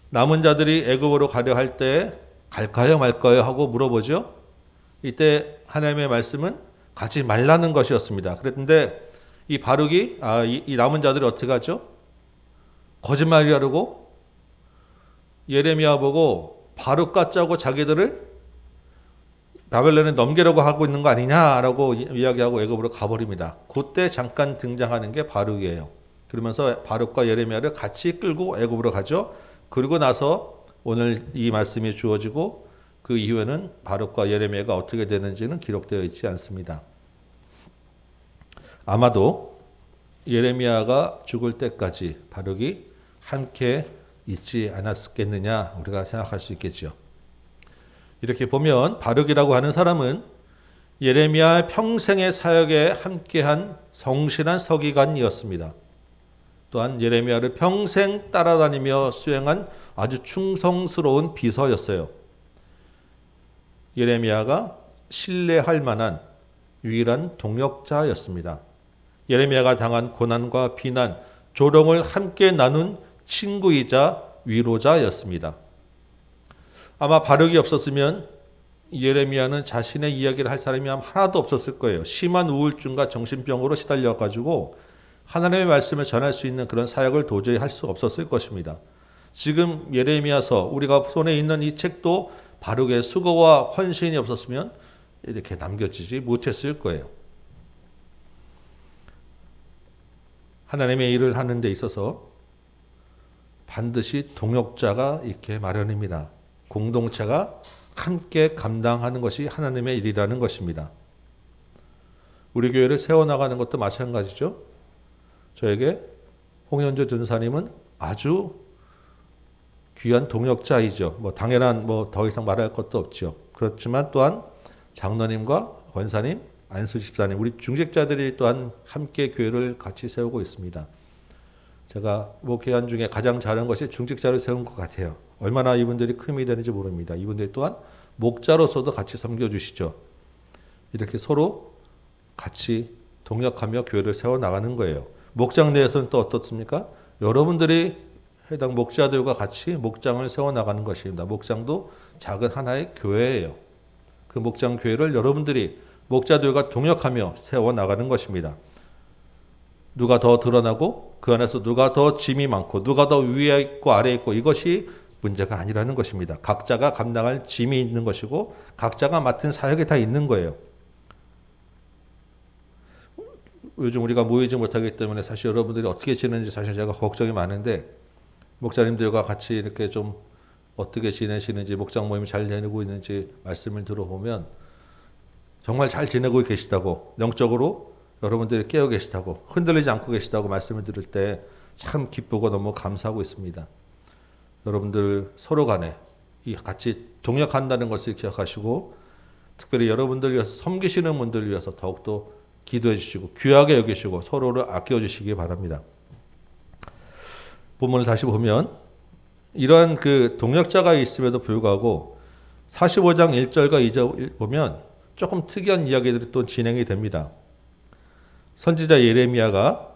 남은 자들이 애굽으로 가려 할 때 갈까요 말까요 하고 물어보죠. 이때 하나님의 말씀은 가지 말라는 것이었습니다. 그런데 이 바룩이 이 남은 자들이 어떻게 하죠? 거짓말이라고 예레미야 보고 바룩과 짜고 자기들을 바벨론에 넘기려고 하고 있는 거 아니냐라고 이야기하고 애굽으로 가버립니다. 그때 잠깐 등장하는 게 바룩이에요. 그러면서 바룩과 예레미야를 같이 끌고 애굽으로 가죠. 그리고 나서 오늘 이 말씀이 주어지고 그 이후에는 바룩과 예레미야가 어떻게 되는지는 기록되어 있지 않습니다. 아마도 예레미야가 죽을 때까지 바룩이 함께 있지 않았겠느냐 우리가 생각할 수 있겠죠. 이렇게 보면 바룩이라고 하는 사람은 예레미야 평생의 사역에 함께한 성실한 서기관이었습니다. 또한 예레미야를 평생 따라다니며 수행한 아주 충성스러운 비서였어요. 예레미야가 신뢰할 만한 유일한 동역자였습니다. 예레미야가 당한 고난과 비난, 조롱을 함께 나눈 친구이자 위로자였습니다. 아마 바룩이 없었으면 예레미야는 자신의 이야기를 할 사람이 하나도 없었을 거예요. 심한 우울증과 정신병으로 시달려가지고 하나님의 말씀을 전할 수 있는 그런 사역을 도저히 할 수 없었을 것입니다. 지금 예레미야서 우리가 손에 있는 이 책도 바룩의 수고와 헌신이 없었으면 이렇게 남겨지지 못했을 거예요. 하나님의 일을 하는 데 있어서 반드시 동역자가 있게 마련입니다. 공동체가 함께 감당하는 것이 하나님의 일이라는 것입니다. 우리 교회를 세워나가는 것도 마찬가지죠. 저에게 홍현주 전사님은 아주 귀한 동역자이죠. 당연한 더 이상 말할 것도 없죠. 그렇지만 또한 장로님과 권사님, 안수 집사님, 우리 중직자들이 또한 함께 교회를 같이 세우고 있습니다. 제가 목회한 중에 가장 잘한 것이 중직자를 세운 것 같아요. 얼마나 이분들이 큰 힘이 되는지 모릅니다. 이분들이 또한 목자로서도 같이 섬겨주시죠. 이렇게 서로 같이 동역하며 교회를 세워나가는 거예요. 목장 내에서는 또 어떻습니까? 여러분들이 해당 목자들과 같이 목장을 세워나가는 것입니다. 목장도 작은 하나의 교회예요. 그 목장 교회를 여러분들이 목자들과 동역하며 세워나가는 것입니다. 누가 더 드러나고 그 안에서 누가 더 짐이 많고 누가 더 위에 있고 아래에 있고 이것이 문제가 아니라는 것입니다. 각자가 감당할 짐이 있는 것이고 각자가 맡은 사역이 다 있는 거예요. 요즘 우리가 모이지 못하기 때문에 사실 여러분들이 어떻게 지내는지 사실 제가 걱정이 많은데 목자님들과 같이 이렇게 좀 어떻게 지내시는지 목장 모임이 잘 지내고 있는지 말씀을 들어보면 정말 잘 지내고 계시다고 영적으로 여러분들이 깨어 계시다고 흔들리지 않고 계시다고 말씀을 들을 때 참 기쁘고 너무 감사하고 있습니다. 여러분들 서로 간에 이 같이 동역한다는 것을 기억하시고 특별히 여러분들 위해서 섬기시는 분들 위해서 더욱더 기도해 주시고 귀하게 여기시고 서로를 아껴 주시기 바랍니다. 본문을 다시 보면 이러한 그 동역자가 있음에도 불구하고 45장 1절과 2절 보면 조금 특이한 이야기들이 또 진행이 됩니다. 선지자 예레미야가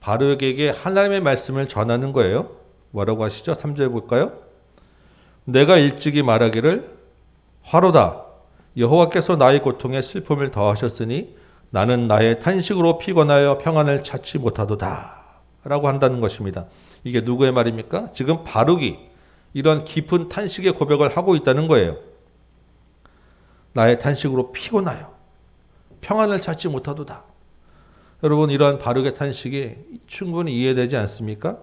바룩에게 하나님의 말씀을 전하는 거예요. 뭐라고 하시죠? 3절 볼까요? 내가 일찍이 말하기를 화로다. 여호와께서 나의 고통에 슬픔을 더하셨으니 나는 나의 탄식으로 피곤하여 평안을 찾지 못하도다. 라고 한다는 것입니다. 이게 누구의 말입니까? 지금 바룩이 이런 깊은 탄식의 고백을 하고 있다는 거예요. 나의 탄식으로 피곤하여 평안을 찾지 못하도다. 여러분 이러한 바룩의 탄식이 충분히 이해되지 않습니까?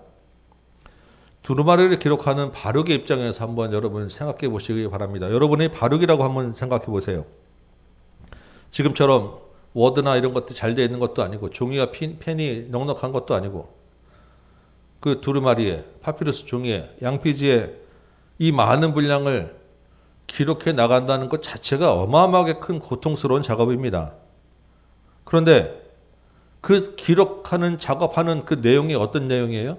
두루마리를 기록하는 바룩의 입장에서 한번 여러분 생각해 보시기 바랍니다. 여러분이 바룩이라고 한번 생각해 보세요. 지금처럼 워드나 이런 것들이 잘 되어 있는 것도 아니고 종이와 펜이 넉넉한 것도 아니고 그 두루마리에 파피루스 종이에 양피지에 이 많은 분량을 기록해 나간다는 것 자체가 어마어마하게 큰 고통스러운 작업입니다. 그런데 그 기록하는 작업하는 그 내용이 어떤 내용이에요?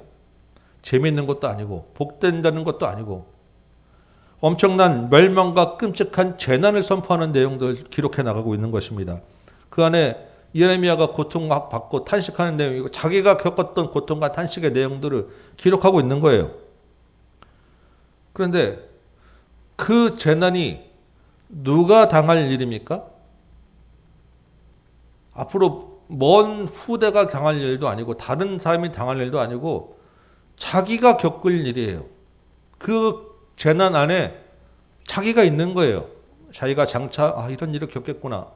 재미있는 것도 아니고 복된다는 것도 아니고 엄청난 멸망과 끔찍한 재난을 선포하는 내용들을 기록해 나가고 있는 것입니다. 그 안에 예레미야가 고통받고 탄식하는 내용이고 자기가 겪었던 고통과 탄식의 내용들을 기록하고 있는 거예요. 그런데 그 재난이 누가 당할 일입니까? 앞으로 먼 후대가 당할 일도 아니고 다른 사람이 당할 일도 아니고 자기가 겪을 일이에요. 그 재난 안에 자기가 있는 거예요. 자기가 장차 이런 일을 겪겠구나.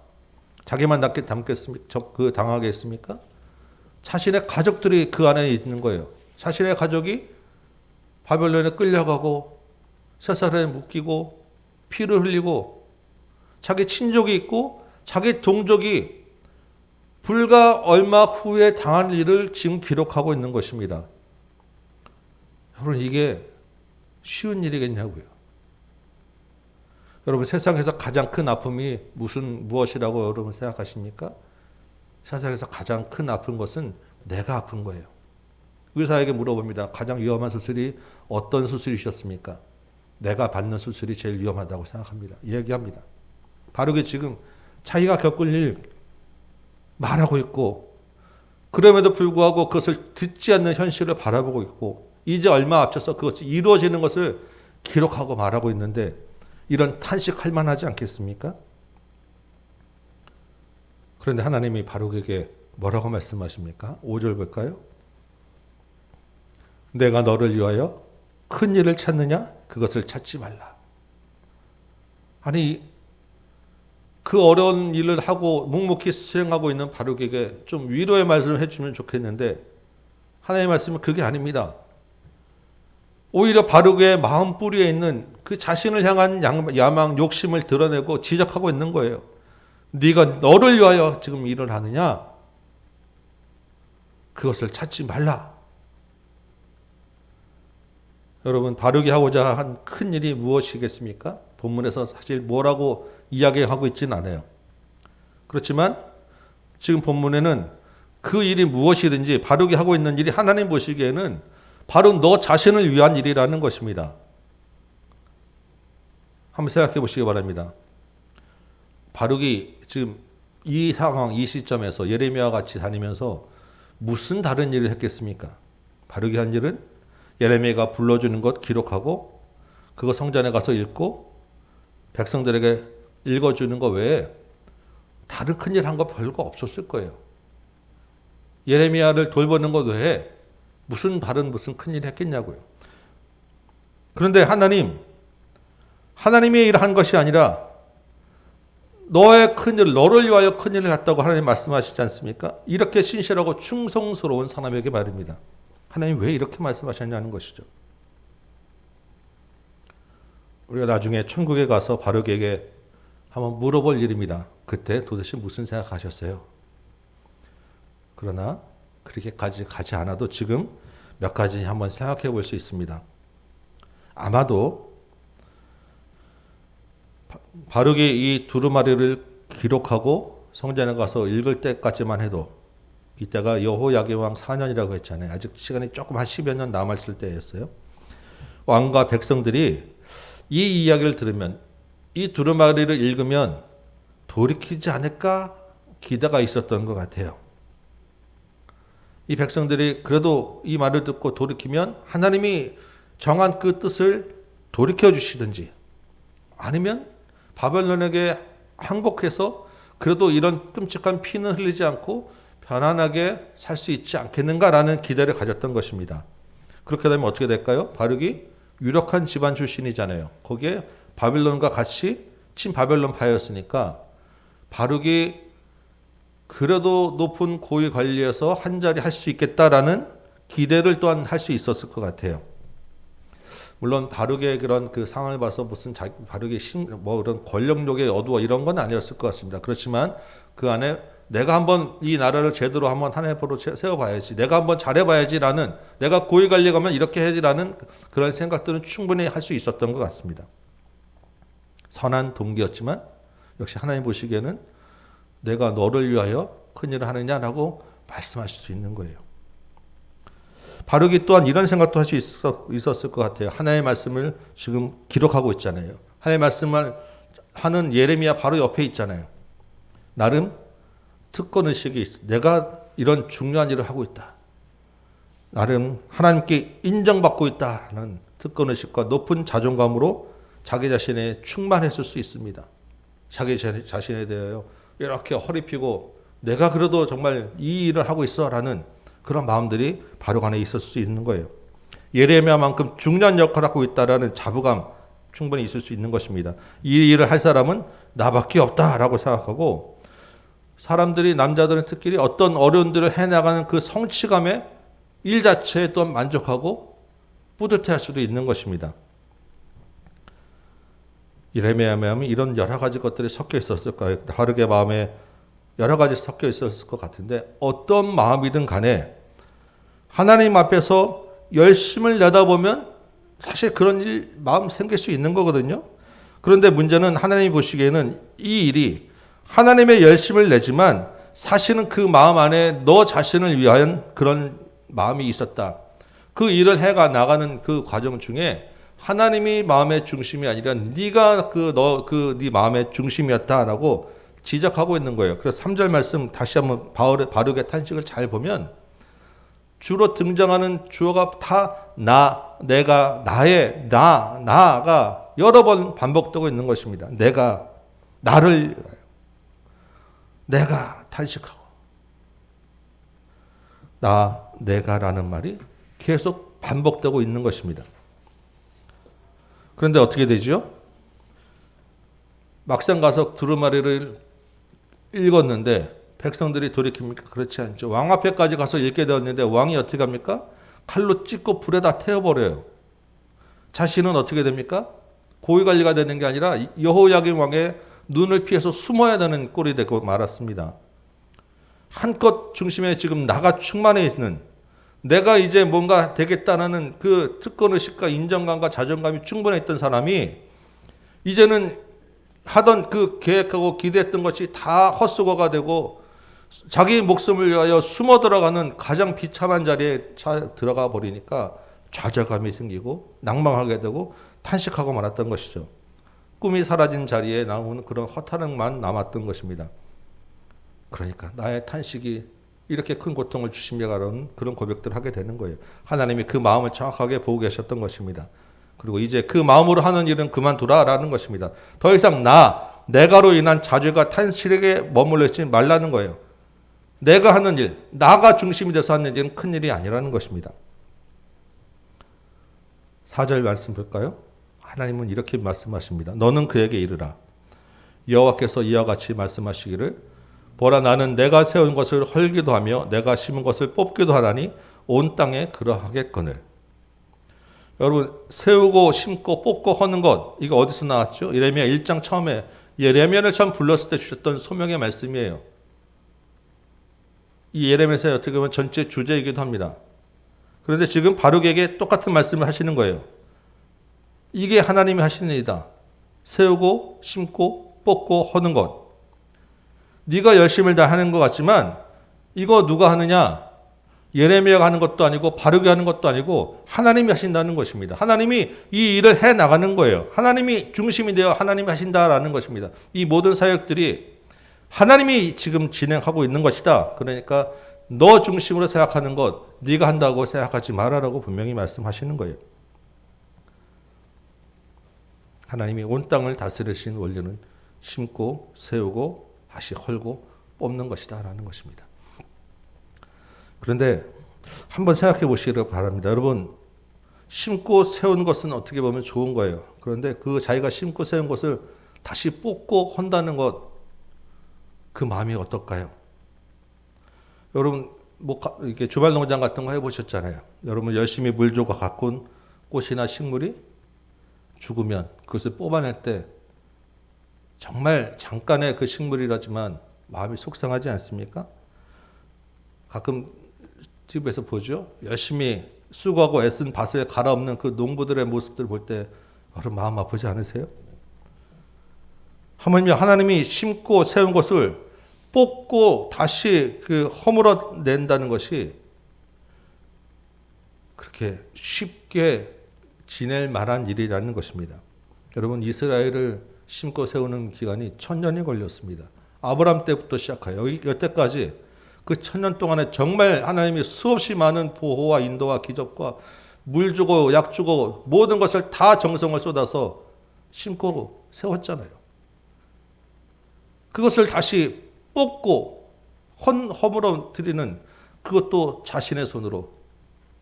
자기만 당하겠습니까? 자신의 가족들이 그 안에 있는 거예요. 자신의 가족이 바벨론에 끌려가고 쇠사슬에 묶이고 피를 흘리고 자기 친족이 있고 자기 동족이 불과 얼마 후에 당할 일을 지금 기록하고 있는 것입니다. 여러분 이게 쉬운 일이겠냐고요. 여러분 세상에서 가장 큰 아픔이 무엇이라고 여러분 생각하십니까? 세상에서 가장 큰 아픈 것은 내가 아픈 거예요. 의사에게 물어봅니다. 가장 위험한 수술이 어떤 수술이셨습니까? 내가 받는 수술이 제일 위험하다고 생각합니다. 얘기합니다. 바룩이 지금 자기가 겪을 일 말하고 있고 그럼에도 불구하고 그것을 듣지 않는 현실을 바라보고 있고 이제 얼마 앞서서 그것이 이루어지는 것을 기록하고 말하고 있는데 이런 탄식할 만하지 않겠습니까? 그런데 하나님이 바룩에게 뭐라고 말씀하십니까? 5절 볼까요? 내가 너를 위하여 큰 일을 찾느냐? 그것을 찾지 말라. 아니 그 어려운 일을 하고 묵묵히 수행하고 있는 바룩에게 좀 위로의 말씀을 해주면 좋겠는데 하나님의 말씀은 그게 아닙니다. 오히려 바룩의 마음 뿌리에 있는 그 자신을 향한 야망, 욕심을 드러내고 지적하고 있는 거예요. 네가 너를 위하여 지금 일을 하느냐? 그것을 찾지 말라. 여러분, 바르게 하고자 한 큰 일이 무엇이겠습니까? 본문에서 사실 뭐라고 이야기하고 있지는 않아요. 그렇지만 지금 본문에는 그 일이 무엇이든지 바르게 하고 있는 일이 하나님 보시기에는 바로 너 자신을 위한 일이라는 것입니다. 한번 생각해 보시기 바랍니다. 바룩이 지금 이 상황, 이 시점에서 예레미야와 같이 다니면서 무슨 다른 일을 했겠습니까? 바룩이 한 일은 예레미야가 불러주는 것 기록하고 그거 성전에 가서 읽고 백성들에게 읽어주는 것 외에 다른 큰일 한 거 별거 없었을 거예요. 예레미야를 돌보는 것 외에 무슨 큰일 했겠냐고요. 그런데 하나님의 일을 한 것이 아니라 너의 큰일, 너를 위하여 큰일을 했다고 하나님 말씀하시지 않습니까? 이렇게 신실하고 충성스러운 사람에게 말입니다. 하나님 왜 이렇게 말씀하셨냐는 것이죠. 우리가 나중에 천국에 가서 바룩에게 한번 물어볼 일입니다. 그때 도대체 무슨 생각하셨어요? 그러나 그렇게까지 가지 않아도 지금 몇 가지 한번 생각해 볼 수 있습니다. 아마도 바룩이 이 두루마리를 기록하고 성전에 가서 읽을 때까지만 해도 이때가 여호야김 왕 4년이라고 했잖아요. 아직 시간이 조금 한 10여 년 남았을 때였어요. 왕과 백성들이 이 이야기를 들으면 이 두루마리를 읽으면 돌이키지 않을까 기대가 있었던 것 같아요. 이 백성들이 그래도 이 말을 듣고 돌이키면 하나님이 정한 그 뜻을 돌이켜 주시든지 아니면 바벨론에게 항복해서 그래도 이런 끔찍한 피는 흘리지 않고 편안하게 살 수 있지 않겠는가라는 기대를 가졌던 것입니다. 그렇게 되면 어떻게 될까요? 바룩이 유력한 집안 출신이잖아요. 거기에 바벨론과 같이 친바벨론파였으니까 바룩이 그래도 높은 고위 관리에서 한 자리 할 수 있겠다라는 기대를 또한 할 수 있었을 것 같아요. 물론 바룩의 그런 그 상황을 봐서 무슨 바룩의 그런 권력욕에 어두워 이런 건 아니었을 것 같습니다. 그렇지만 그 안에 내가 한번 이 나라를 제대로 한번 하나님으로 세워봐야지, 내가 한번 잘해봐야지라는, 내가 고위 관리 가면 이렇게 해야지라는 그런 생각들은 충분히 할 수 있었던 것 같습니다. 선한 동기였지만 역시 하나님 보시기에는 내가 너를 위하여 큰일을 하느냐라고 말씀하실 수 있는 거예요. 바룩이 또한 이런 생각도 할 수 있었을 것 같아요. 하나님의 말씀을 지금 기록하고 있잖아요. 하나님의 말씀을 하는 예레미야 바로 옆에 있잖아요. 나름 특권의식이 있어. 내가 이런 중요한 일을 하고 있다. 나름 하나님께 인정받고 있다는 특권의식과 높은 자존감으로 자기 자신에 충만했을 수 있습니다. 자기 자신에 대하여 이렇게 허리 펴고 내가 그래도 정말 이 일을 하고 있어라는 그런 마음들이 바룩 안에 있을 수 있는 거예요. 예레미야만큼 중요한 역할을 하고 있다라는 자부감 충분히 있을 수 있는 것입니다. 이 일을 할 사람은 나밖에 없다라고 생각하고 사람들이, 남자들은 특히 어떤 어려움들을 해나가는 그 성취감에 일 자체에 또한 만족하고 뿌듯해할 수도 있는 것입니다. 예레미야의 마음에 이런 여러 가지 것들이 섞여 있었을 거예요. 바룩의 마음에 여러 가지 섞여 있었을 것 같은데 어떤 마음이든 간에 하나님 앞에서 열심을 내다보면 사실 그런 일 마음 생길 수 있는 거거든요. 그런데 문제는 하나님이 보시기에는 이 일이 하나님의 열심을 내지만 사실은 그 마음 안에 너 자신을 위한 그런 마음이 있었다. 그 일을 해가 나가는 그 과정 중에 하나님이 마음의 중심이 아니라 네가 네 마음의 중심이었다라고 지적하고 있는 거예요. 그래서 3절 말씀 다시 한번 바룩의 탄식을 잘 보면 주로 등장하는 주어가 다 나, 내가, 나의, 나가 여러 번 반복되고 있는 것입니다. 내가, 나를, 내가 탄식하고 내가라는 말이 계속 반복되고 있는 것입니다. 그런데 어떻게 되죠? 막상 가서 두루마리를 읽었는데 백성들이 돌이킵니까? 그렇지 않죠. 왕 앞에까지 가서 읽게 되었는데 왕이 어떻게 합니까? 칼로 찢고 불에다 태워버려요. 자신은 어떻게 됩니까? 고위 관리가 되는 게 아니라 여호야김 왕의 눈을 피해서 숨어야 되는 꼴이 되고 말았습니다. 한껏 중심에 지금 나가 충만해 있는, 내가 이제 뭔가 되겠다는 그 특권의식과 인정감과 자존감이 충분했던 사람이 이제는 하던 그 계획하고 기대했던 것이 다 헛수고가 되고 자기 목숨을 위하여 숨어 들어가는 가장 비참한 자리에 들어가 버리니까 좌절감이 생기고 낭망하게 되고 탄식하고 말았던 것이죠. 꿈이 사라진 자리에 나오는 그런 허탈함만 남았던 것입니다. 그러니까 나의 탄식이 이렇게 큰 고통을 주시며가는 그런 고백들을 하게 되는 거예요. 하나님이 그 마음을 정확하게 보고 계셨던 것입니다. 그리고 이제 그 마음으로 하는 일은 그만두라라는 것입니다. 더 이상 내가로 인한 자죄가 탄식에 머물러 있지 말라는 거예요. 내가 하는 일, 나가 중심이 돼서 하는 일은 큰 일이 아니라는 것입니다. 4절 말씀 볼까요? 하나님은 이렇게 말씀하십니다. 너는 그에게 이르라. 여호와께서 이와 같이 말씀하시기를 보라 나는 내가 세운 것을 헐기도 하며 내가 심은 것을 뽑기도 하나니 온 땅에 그러하겠거늘. 여러분 세우고 심고 뽑고 하는 것 이거 어디서 나왔죠? 예레미야 1장 처음에 예레미야를 처음 불렀을 때 주셨던 소명의 말씀이에요. 이 예레미야서 어떻게 보면 전체 주제이기도 합니다. 그런데 지금 바룩에게 똑같은 말씀을 하시는 거예요. 이게 하나님이 하시는 일이다. 세우고 심고 뽑고 하는 것. 네가 열심을 다 하는 것 같지만 이거 누가 하느냐? 예레미야가 하는 것도 아니고 바룩이 하는 것도 아니고 하나님이 하신다는 것입니다. 하나님이 이 일을 해 나가는 거예요. 하나님이 중심이 되어 하나님이 하신다라는 것입니다. 이 모든 사역들이 하나님이 지금 진행하고 있는 것이다. 그러니까 너 중심으로 생각하는 것, 네가 한다고 생각하지 말아라고 분명히 말씀하시는 거예요. 하나님이 온 땅을 다스리신 원리는 심고 세우고 다시 헐고 뽑는 것이다 라는 것입니다. 그런데 한번 생각해 보시기를 바랍니다. 여러분 심고 세운 것은 어떻게 보면 좋은 거예요. 그런데 그 자기가 심고 세운 것을 다시 뽑고 한다는 것, 그 마음이 어떨까요? 여러분 뭐 이렇게 주말 농장 같은 거 해보셨잖아요. 여러분 열심히 물 주고 가꾼 꽃이나 식물이 죽으면 그것을 뽑아낼 때 정말 잠깐의 그 식물이라지만 마음이 속상하지 않습니까? 가끔 TV에서 보죠. 열심히 수고하고 애쓴 밭을 갈아엎는 그 농부들의 모습들 볼 때 여러분 마음 아프지 않으세요? 하나님이 심고 세운 것을 뽑고 다시 그 허물어 낸다는 것이 그렇게 쉽게 지낼 만한 일이라는 것입니다. 여러분 이스라엘을 심고 세우는 기간이 1000년이 걸렸습니다. 아브람 때부터 시작하여 여태까지 그 1000년 동안에 정말 하나님이 수없이 많은 보호와 인도와 기적과 물 주고 약 주고 모든 것을 다 정성을 쏟아서 심고 세웠잖아요. 그것을 다시 뽑고 허물어 드리는 그것도 자신의 손으로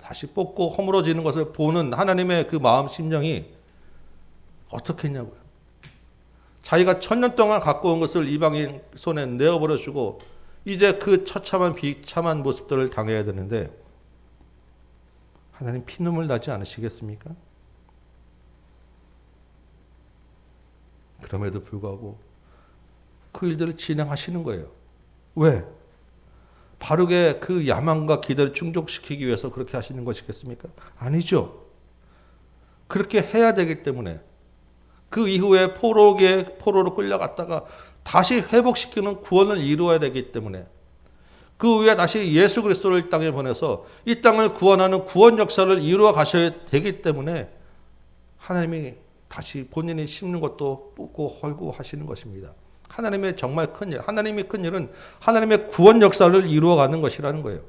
다시 뽑고 허물어지는 것을 보는 하나님의 그 마음 심정이 어떻겠냐고요. 자기가 1000년 동안 갖고 온 것을 이방인 손에 내어버려 주고 이제 그 처참한 비참한 모습들을 당해야 되는데 하나님 피눈물 나지 않으시겠습니까? 그럼에도 불구하고 그 일들을 진행하시는 거예요. 왜? 바룩의 그 야망과 기대를 충족시키기 위해서 그렇게 하시는 것이겠습니까? 아니죠. 그렇게 해야 되기 때문에 그 이후에 포로로 끌려갔다가 다시 회복시키는 구원을 이루어야 되기 때문에 그 후에 다시 예수 그리스도를 이 땅에 보내서 이 땅을 구원하는 구원 역사를 이루어 가셔야 되기 때문에 하나님이 다시 본인이 심는 것도 뽑고 헐고 하시는 것입니다. 하나님의 정말 큰 일, 하나님의 큰 일은 하나님의 구원 역사를 이루어가는 것이라는 거예요.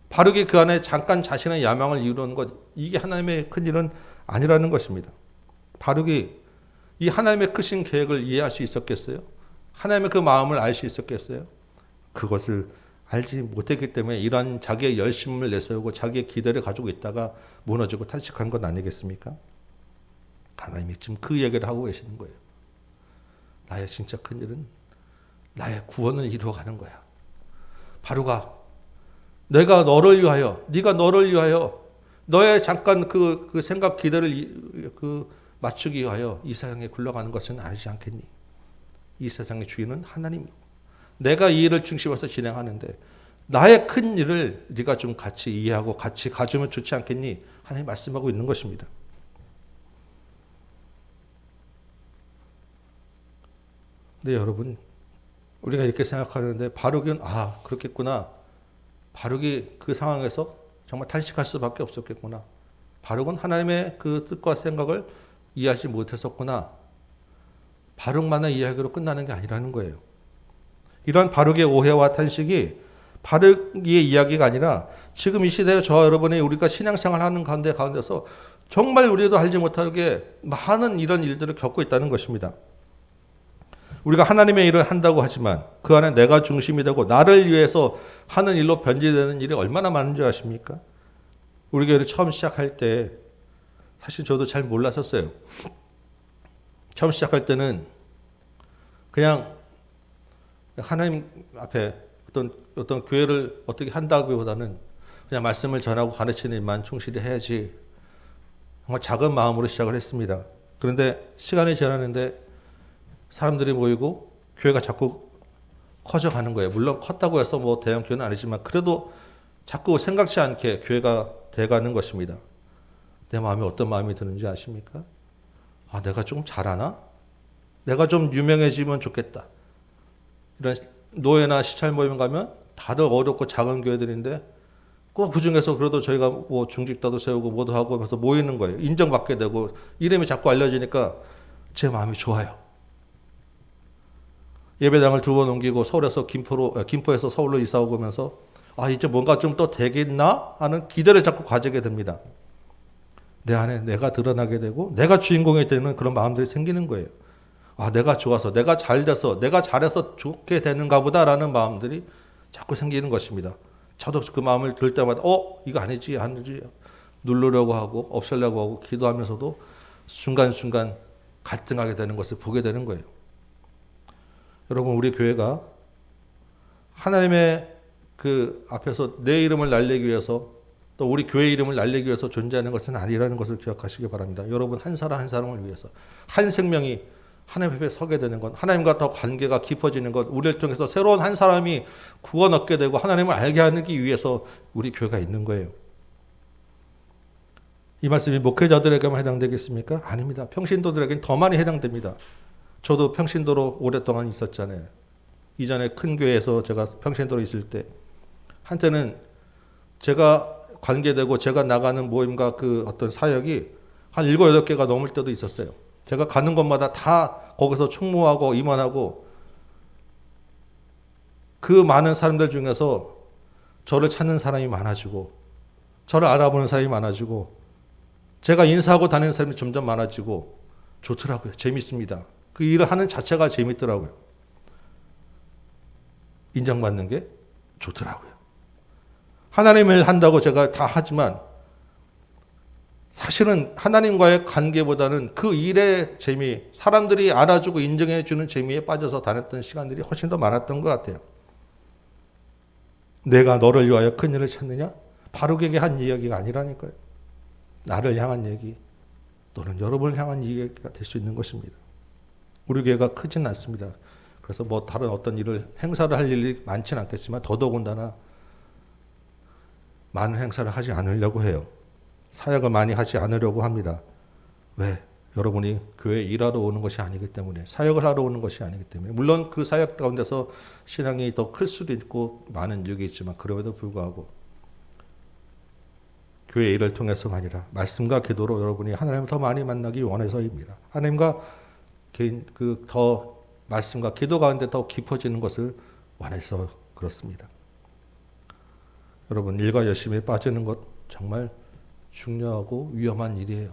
바룩이 그 안에 잠깐 자신의 야망을 이루는 것, 이게 하나님의 큰 일은 아니라는 것입니다. 바룩이 이 하나님의 크신 계획을 이해할 수 있었겠어요? 하나님의 그 마음을 알 수 있었겠어요? 그것을 알지 못했기 때문에 이러한 자기의 열심을 내세우고 자기의 기대를 가지고 있다가 무너지고 탄식한 것 아니겠습니까? 하나님이 지금 그 얘기를 하고 계시는 거예요. 나의 진짜 큰 일은 나의 구원을 이루어가는 거야. 바룩아, 내가 너를 위하여, 네가 너를 위하여 너의 잠깐 그 생각 기대를 맞추기 위하여 이 세상에 굴러가는 것은 아니지 않겠니? 이 세상의 주인은 하나님. 내가 이 일을 중심에서 진행하는데 나의 큰 일을 네가 좀 같이 이해하고 같이 가주면 좋지 않겠니? 하나님 말씀하고 있는 것입니다. 네, 여러분, 우리가 이렇게 생각하는데 바룩은 그렇겠구나. 바룩이 그 상황에서 정말 탄식할 수밖에 없었겠구나. 바룩은 하나님의 그 뜻과 생각을 이해하지 못했었구나. 바룩만의 이야기로 끝나는 게 아니라는 거예요. 이런 바룩의 오해와 탄식이 바룩의 이야기가 아니라 지금 이 시대에 저와 여러분이 우리가 신앙생활하는 가운데서 정말 우리도 알지 못하게 많은 이런 일들을 겪고 있다는 것입니다. 우리가 하나님의 일을 한다고 하지만 그 안에 내가 중심이 되고 나를 위해서 하는 일로 변질되는 일이 얼마나 많은 줄 아십니까? 우리 교회를 처음 시작할 때 사실 저도 잘 몰랐었어요. 처음 시작할 때는 그냥 하나님 앞에 어떤 교회를 어떻게 한다기보다는 그냥 말씀을 전하고 가르치는 일만 충실히 해야지, 정말 작은 마음으로 시작을 했습니다. 그런데 시간이 지나는데 사람들이 모이고 교회가 자꾸 커져가는 거예요. 물론 컸다고 해서 뭐 대형 교회는 아니지만 그래도 자꾸 생각지 않게 교회가 돼가는 것입니다. 내 마음에 어떤 마음이 드는지 아십니까? 내가 좀 잘하나? 내가 좀 유명해지면 좋겠다. 이런 노예나 시찰 모임 가면 다들 어렵고 작은 교회들인데 꼭 그 중에서 그래도 저희가 뭐 중직자도 세우고 뭐도 하고 그래서 모이는 거예요. 인정받게 되고 이름이 자꾸 알려지니까 제 마음이 좋아요. 예배당을 2번 옮기고 김포에서 서울로 이사 오면서 이제 뭔가 좀 더 되겠나 하는 기대를 자꾸 가지게 됩니다. 내 안에 내가 드러나게 되고 내가 주인공이 되는 그런 마음들이 생기는 거예요. 내가 좋아서, 내가 잘 돼서, 내가 잘해서 좋게 되는가 보다라는 마음들이 자꾸 생기는 것입니다. 저도 그 마음을 들 때마다 이거 아니지 누르려고 하고 없애려고 하고 기도하면서도 순간순간 갈등하게 되는 것을 보게 되는 거예요. 여러분, 우리 교회가 하나님의 그 앞에서 내 이름을 날리기 위해서 또 우리 교회 이름을 날리기 위해서 존재하는 것은 아니라는 것을 기억하시기 바랍니다. 여러분 한 사람 한 사람을 위해서 한 생명이 하나님 앞에 서게 되는 것, 하나님과 더 관계가 깊어지는 것, 우리를 통해서 새로운 한 사람이 구원 얻게 되고 하나님을 알게 하기 위해서 우리 교회가 있는 거예요. 이 말씀이 목회자들에게만 해당되겠습니까? 아닙니다. 평신도들에게는 더 많이 해당됩니다. 저도 평신도로 오랫동안 있었잖아요. 이전에 큰 교회에서 제가 평신도로 있을 때 한때는 제가 관계되고 제가 나가는 모임과 그 어떤 사역이 한 7, 8개가 넘을 때도 있었어요. 제가 가는 곳마다 다 거기서 총무하고 임원하고 그 많은 사람들 중에서 저를 찾는 사람이 많아지고 저를 알아보는 사람이 많아지고 제가 인사하고 다니는 사람이 점점 많아지고 좋더라고요. 재밌습니다. 그 일을 하는 자체가 재밌더라고요. 인정받는 게 좋더라고요. 하나님을 한다고 제가 다 하지만 사실은 하나님과의 관계보다는 그 일의 재미, 사람들이 알아주고 인정해주는 재미에 빠져서 다녔던 시간들이 훨씬 더 많았던 것 같아요. 내가 너를 위하여 큰 일을 찾느냐? 바룩에게 한 이야기가 아니라니까요. 나를 향한 얘기, 또는 여러분을 향한 이야기가 될 수 있는 것입니다. 우리 교회가 크진 않습니다. 그래서 뭐 다른 어떤 일을, 행사를 할 일이 많지는 않겠지만 더더군다나 많은 행사를 하지 않으려고 해요. 사역을 많이 하지 않으려고 합니다. 왜? 여러분이 교회에 일하러 오는 것이 아니기 때문에, 사역을 하러 오는 것이 아니기 때문에. 물론 그 사역 가운데서 신앙이 더 클 수도 있고 많은 유익이 있지만 그럼에도 불구하고 교회 일을 통해서가 아니라 말씀과 기도로 여러분이 하나님을 더 많이 만나기 원해서입니다. 하나님과 더 말씀과 기도 가운데 더 깊어지는 것을 원해서 그렇습니다. 여러분, 일과 열심에 빠지는 것 정말 중요하고 위험한 일이에요.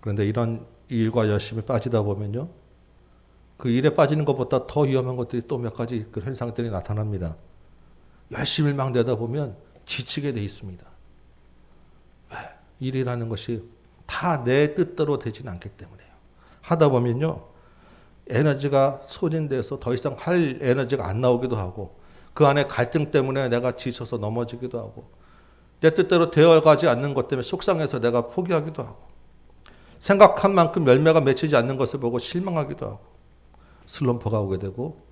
그런데 이런 일과 열심에 빠지다 보면요, 그 일에 빠지는 것보다 더 위험한 것들이 또 몇 가지 그 현상들이 나타납니다. 열심히 망되다 보면 지치게 돼 있습니다. 왜? 일이라는 것이 다 내 뜻대로 되지는 않기 때문에요. 하다 보면요, 에너지가 소진돼서 더 이상 할 에너지가 안 나오기도 하고, 그 안에 갈등 때문에 내가 지쳐서 넘어지기도 하고, 내 뜻대로 되어가지 않는 것 때문에 속상해서 내가 포기하기도 하고, 생각한 만큼 열매가 맺히지 않는 것을 보고 실망하기도 하고, 슬럼프가 오게 되고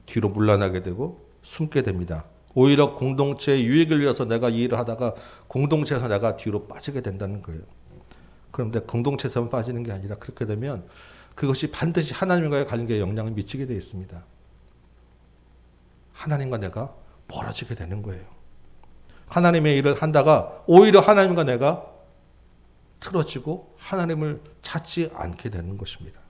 뒤로 물러나게 되고 숨게 됩니다. 오히려 공동체의 유익을 위해서 내가 이 일을 하다가 공동체에서 내가 뒤로 빠지게 된다는 거예요. 그런데 공동체에서만 빠지는 게 아니라 그렇게 되면 그것이 반드시 하나님과의 관계에 영향을 미치게 되어 있습니다. 하나님과 내가 멀어지게 되는 거예요. 하나님의 일을 한다가 오히려 하나님과 내가 틀어지고 하나님을 찾지 않게 되는 것입니다.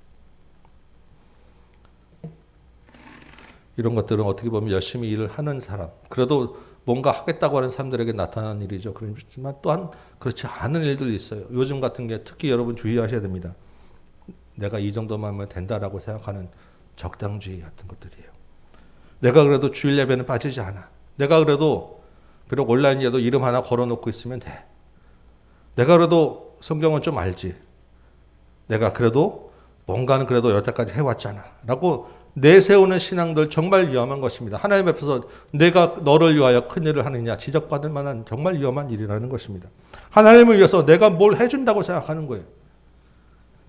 이런 것들은 어떻게 보면 열심히 일을 하는 사람, 그래도 뭔가 하겠다고 하는 사람들에게 나타나는 일이죠. 그렇지만 또한 그렇지 않은 일들이 있어요. 요즘 같은 게 특히 여러분 주의하셔야 됩니다. 내가 이 정도만 하면 된다라고 생각하는 적당주의 같은 것들이에요. 내가 그래도 주일 예배는 빠지지 않아. 내가 그래도 비록 온라인이라도 이름 하나 걸어놓고 있으면 돼. 내가 그래도 성경은 좀 알지. 내가 그래도 뭔가는 그래도 여태까지 해왔잖아. 라고 내세우는 신앙들 정말 위험한 것입니다. 하나님 앞에서 내가 너를 위하여 큰일을 하느냐 지적받을 만한 정말 위험한 일이라는 것입니다. 하나님을 위해서 내가 뭘 해준다고 생각하는 거예요.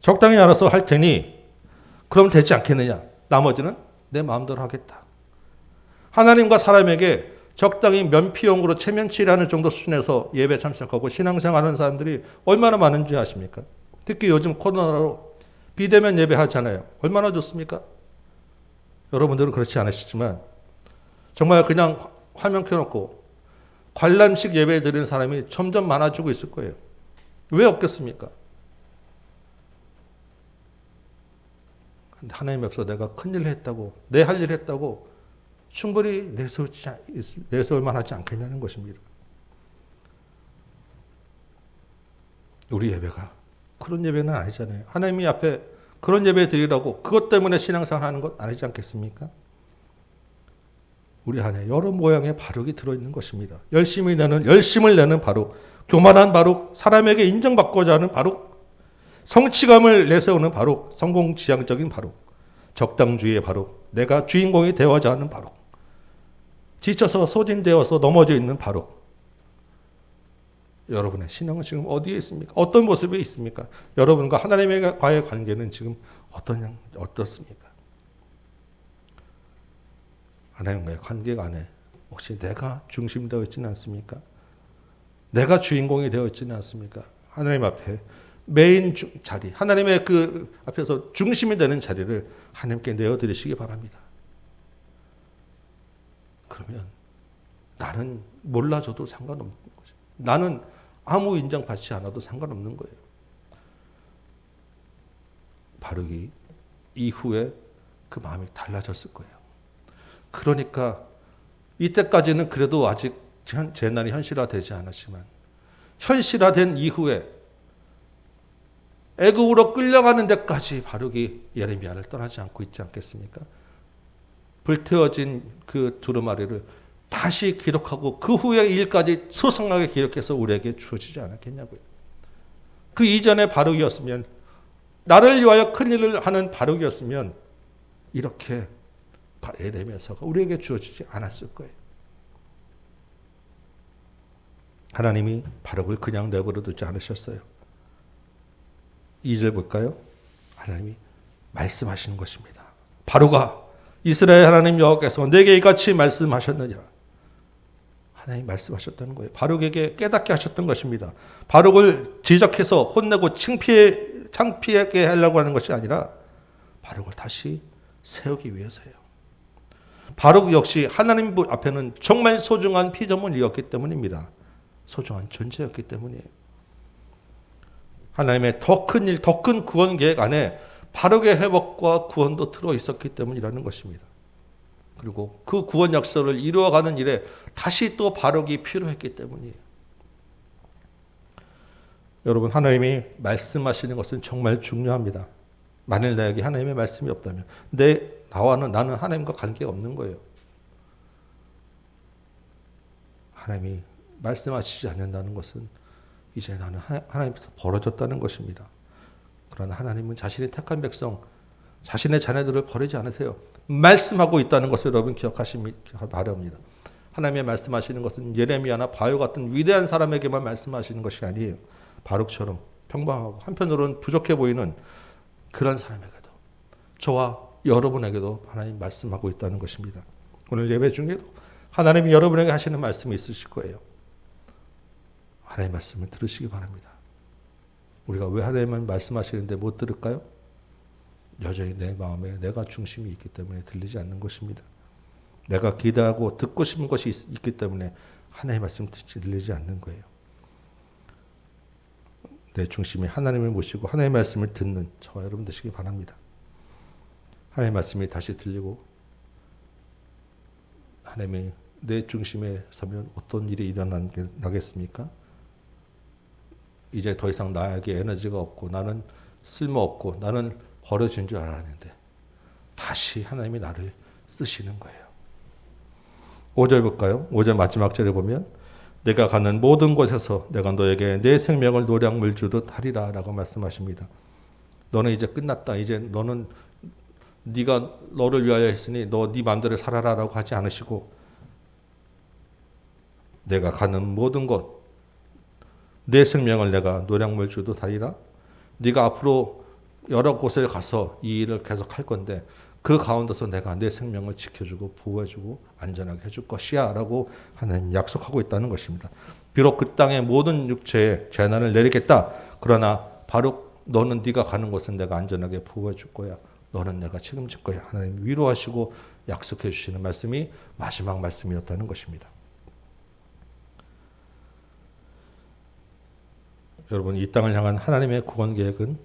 적당히 알아서 할 테니 그럼 되지 않겠느냐. 나머지는 내 마음대로 하겠다. 하나님과 사람에게 적당히 면피용으로 체면치레하는 정도 수준에서 예배 참석하고 신앙생활하는 사람들이 얼마나 많은지 아십니까? 특히 요즘 코로나로 비대면 예배하잖아요. 얼마나 좋습니까? 여러분들은 그렇지 않으시지만 정말 그냥 화면 켜놓고 관람식 예배 드리는 사람이 점점 많아지고 있을 거예요. 왜 없겠습니까? 하나님 앞에서 내가 큰일을 했다고, 내 할 일을 했다고 충분히 내세울 만하지 않겠냐는 것입니다. 우리 예배가 그런 예배는 아니잖아요. 하나님이 앞에 그런 예배 드리라고 그것 때문에 신앙생활 하는 것 아니지 않겠습니까? 우리 안에 여러 모양의 바룩이 들어있는 것입니다. 열심을 내는 바룩, 교만한 바룩, 사람에게 인정받고자 하는 바룩, 성취감을 내세우는 바룩, 성공지향적인 바룩, 적당주의의 바룩, 내가 주인공이 되어야 하는 바룩, 지쳐서 소진되어서 넘어져 있는 바룩. 여러분의 신앙은 지금 어디에 있습니까? 어떤 모습에 있습니까? 여러분과 하나님과의 관계는 지금 어떻습니까? 하나님과의 관계 안에 혹시 내가 중심되어 있지는 않습니까? 내가 주인공이 되어 있지는 않습니까? 하나님 앞에 메인 자리, 하나님의 그 앞에서 중심이 되는 자리를 하나님께 내어드리시기 바랍니다. 그러면 나는 몰라줘도 상관없는 거죠. 나는 아무 인정받지 않아도 상관없는 거예요. 바룩이 이후에 그 마음이 달라졌을 거예요. 그러니까 이때까지는 그래도 아직 재난이 현실화되지 않았지만 현실화된 이후에 애굽으로 끌려가는 데까지 바룩이 예레미야를 떠나지 않고 있지 않겠습니까? 불태워진 그 두루마리를 다시 기록하고 그 후의 일까지 소상하게 기록해서 우리에게 주어지지 않았겠냐고요. 그 이전의 바룩이었으면, 나를 위하여 큰일을 하는 바룩이었으면 이렇게 예레미야서가 우리에게 주어지지 않았을 거예요. 하나님이 바룩을 그냥 내버려 두지 않으셨어요. 2절 볼까요? 하나님이 말씀하시는 것입니다. 바룩아, 이스라엘 하나님 여호와께서 내게 이같이 말씀하셨느니라. 하나님 말씀하셨다는 거예요. 바룩에게 깨닫게 하셨던 것입니다. 바룩을 지적해서 혼내고 창피하게 하려고 하는 것이 아니라 바룩을 다시 세우기 위해서예요. 바룩 역시 하나님 앞에는 정말 소중한 피조물이었기 때문입니다. 소중한 존재였기 때문이에요. 하나님의 더 큰 일, 더 큰 구원 계획 안에 바룩의 회복과 구원도 들어있었기 때문이라는 것입니다. 그리고 그 구원 역사를 이루어가는 일에 다시 또 바룩이 필요했기 때문이에요. 여러분, 하나님이 말씀하시는 것은 정말 중요합니다. 만일 나에게 하나님의 말씀이 없다면 나는 하나님과 관계가 없는 거예요. 하나님이 말씀하시지 않는다는 것은 이제 나는 하나님께서 벌어졌다는 것입니다. 그러나 하나님은 자신의 택한 백성, 자신의 자녀들을 버리지 않으세요. 말씀하고 있다는 것을 여러분 기억하시기 바랍니다. 하나님의 말씀하시는 것은 예레미야나 바요 같은 위대한 사람에게만 말씀하시는 것이 아니에요. 바룩처럼 평범하고 한편으로는 부족해 보이는 그런 사람에게도, 저와 여러분에게도 하나님 말씀하고 있다는 것입니다. 오늘 예배 중에도 하나님이 여러분에게 하시는 말씀이 있으실 거예요. 하나님의 말씀을 들으시기 바랍니다. 우리가 왜 하나님은 말씀하시는데 못 들을까요? 여전히 내 마음에 내가 중심이 있기 때문에 들리지 않는 것입니다. 내가 기대하고 듣고 싶은 것이 있기 때문에 하나님의 말씀 들리지 않는 거예요. 내 중심이 하나님을 모시고 하나님의 말씀을 듣는 저와 여러분 되시기 바랍니다. 하나님의 말씀이 다시 들리고 하나님이 내 중심에 서면 어떤 일이 일어나겠습니까? 이제 더 이상 나에게 에너지가 없고 나는 쓸모없고 나는 버려진 줄 알았는데 다시 하나님이 나를 쓰시는 거예요. 5절 볼까요? 5절 마지막 절에 보면 내가 가는 모든 곳에서 내가 너에게 내 생명을 노량물 주듯 하리라 라고 말씀하십니다. 너는 이제 끝났다. 이제 너는 네가 너를 위하여 했으니 너 네 마음대로 살아라 라고 하지 않으시고 내가 가는 모든 곳 내 생명을 내가 노량물 주듯 하리라. 네가 앞으로 여러 곳에 가서 이 일을 계속 할 건데 그 가운데서 내가 내 생명을 지켜주고 보호해주고 안전하게 해줄 것이야 라고 하나님 약속하고 있다는 것입니다. 비록 그 땅의 모든 육체에 재난을 내리겠다. 그러나 바로 너는 네가 가는 곳은 내가 안전하게 보호해줄 거야. 너는 내가 책임질 거야. 하나님 위로하시고 약속해 주시는 말씀이 마지막 말씀이었다는 것입니다. 여러분, 이 땅을 향한 하나님의 구원 계획은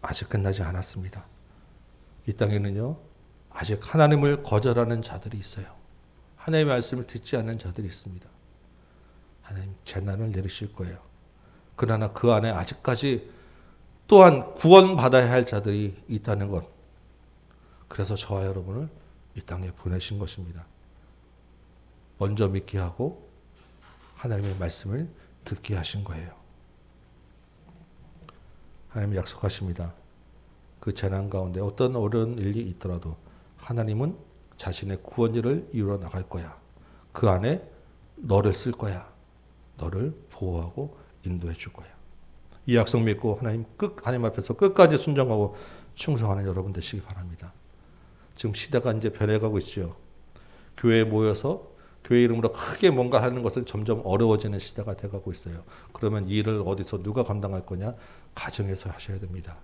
아직 끝나지 않았습니다. 이 땅에는요, 아직 하나님을 거절하는 자들이 있어요. 하나님의 말씀을 듣지 않는 자들이 있습니다. 하나님 재난을 내리실 거예요. 그러나 그 안에 아직까지 또한 구원받아야 할 자들이 있다는 것. 그래서 저와 여러분을 이 땅에 보내신 것입니다. 먼저 믿게 하고 하나님의 말씀을 듣게 하신 거예요. 하나님이 약속하십니다. 그 재난 가운데 어떤 어려운 일이 있더라도 하나님은 자신의 구원 일을 이루어 나갈 거야. 그 안에 너를 쓸 거야. 너를 보호하고 인도해 줄 거야. 이 약속 믿고 하나님 앞에서 끝까지 순종하고 충성하는 여러분 되시기 바랍니다. 지금 시대가 이제 변해가고 있죠. 교회에 모여서 교회 이름으로 크게 뭔가 하는 것은 점점 어려워지는 시대가 돼가고 있어요. 그러면 이 일을 어디서 누가 감당할 거냐? 가정에서 하셔야 됩니다.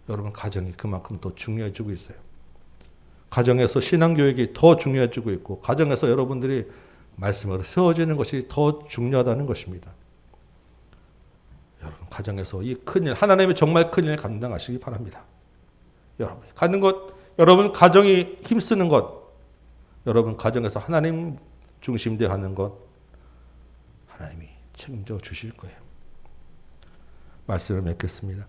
여러분, 가정이 그만큼 더 중요해지고 있어요. 가정에서 신앙교육이 더 중요해지고 있고 가정에서 여러분들이 말씀으로 세워지는 것이 더 중요하다는 것입니다. 여러분, 가정에서 이 큰일, 하나님의 정말 큰일 감당하시기 바랍니다. 여러분이 가는 것, 여러분 가정이 힘쓰는 것, 여러분 가정에서 하나님 중심되어 하는 것, 하나님이 책임져 주실 거예요. 말씀을 맺겠습니다.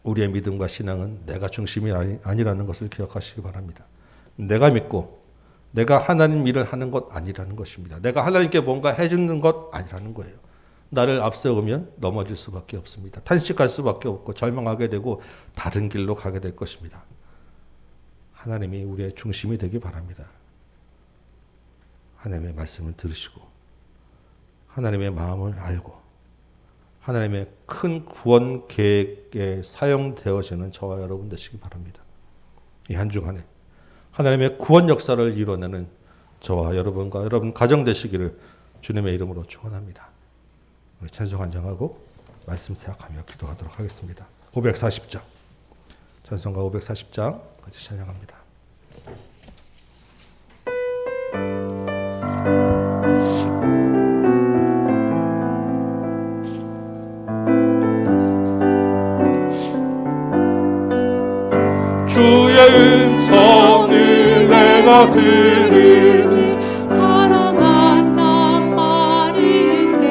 우리의 믿음과 신앙은 내가 중심이 아니라는 것을 기억하시기 바랍니다. 내가 믿고 내가 하나님 일을 하는 것 아니라는 것입니다. 내가 하나님께 뭔가 해주는 것 아니라는 거예요. 나를 앞세우면 넘어질 수밖에 없습니다. 탄식할 수밖에 없고 절망하게 되고 다른 길로 가게 될 것입니다. 하나님이 우리의 중심이 되기 바랍니다. 하나님의 말씀을 들으시고 하나님의 마음을 알고 하나님의 큰 구원 계획에 사용되어지는 저와 여러분 되시기 바랍니다. 이 한 주간에 하나님의 구원 역사를 이뤄내는 저와 여러분과 여러분 가정 되시기를 주님의 이름으로 축원합니다. 우리 찬송 한정하고 말씀 생각하며 기도하도록 하겠습니다. 540장 찬송가 540장 같이 찬양합니다. 주의 음성을 내가 들으니 사랑한단 말일세.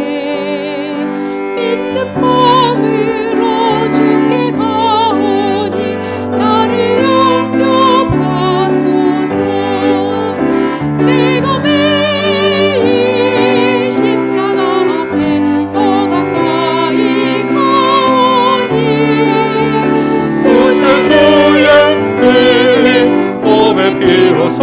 믿는 마음으로 주께 가오니 나를 영접하소서. 내가 매일 십자가 앞에 더 가까이 가오니 무슨 주의 흘린 몸의 피로소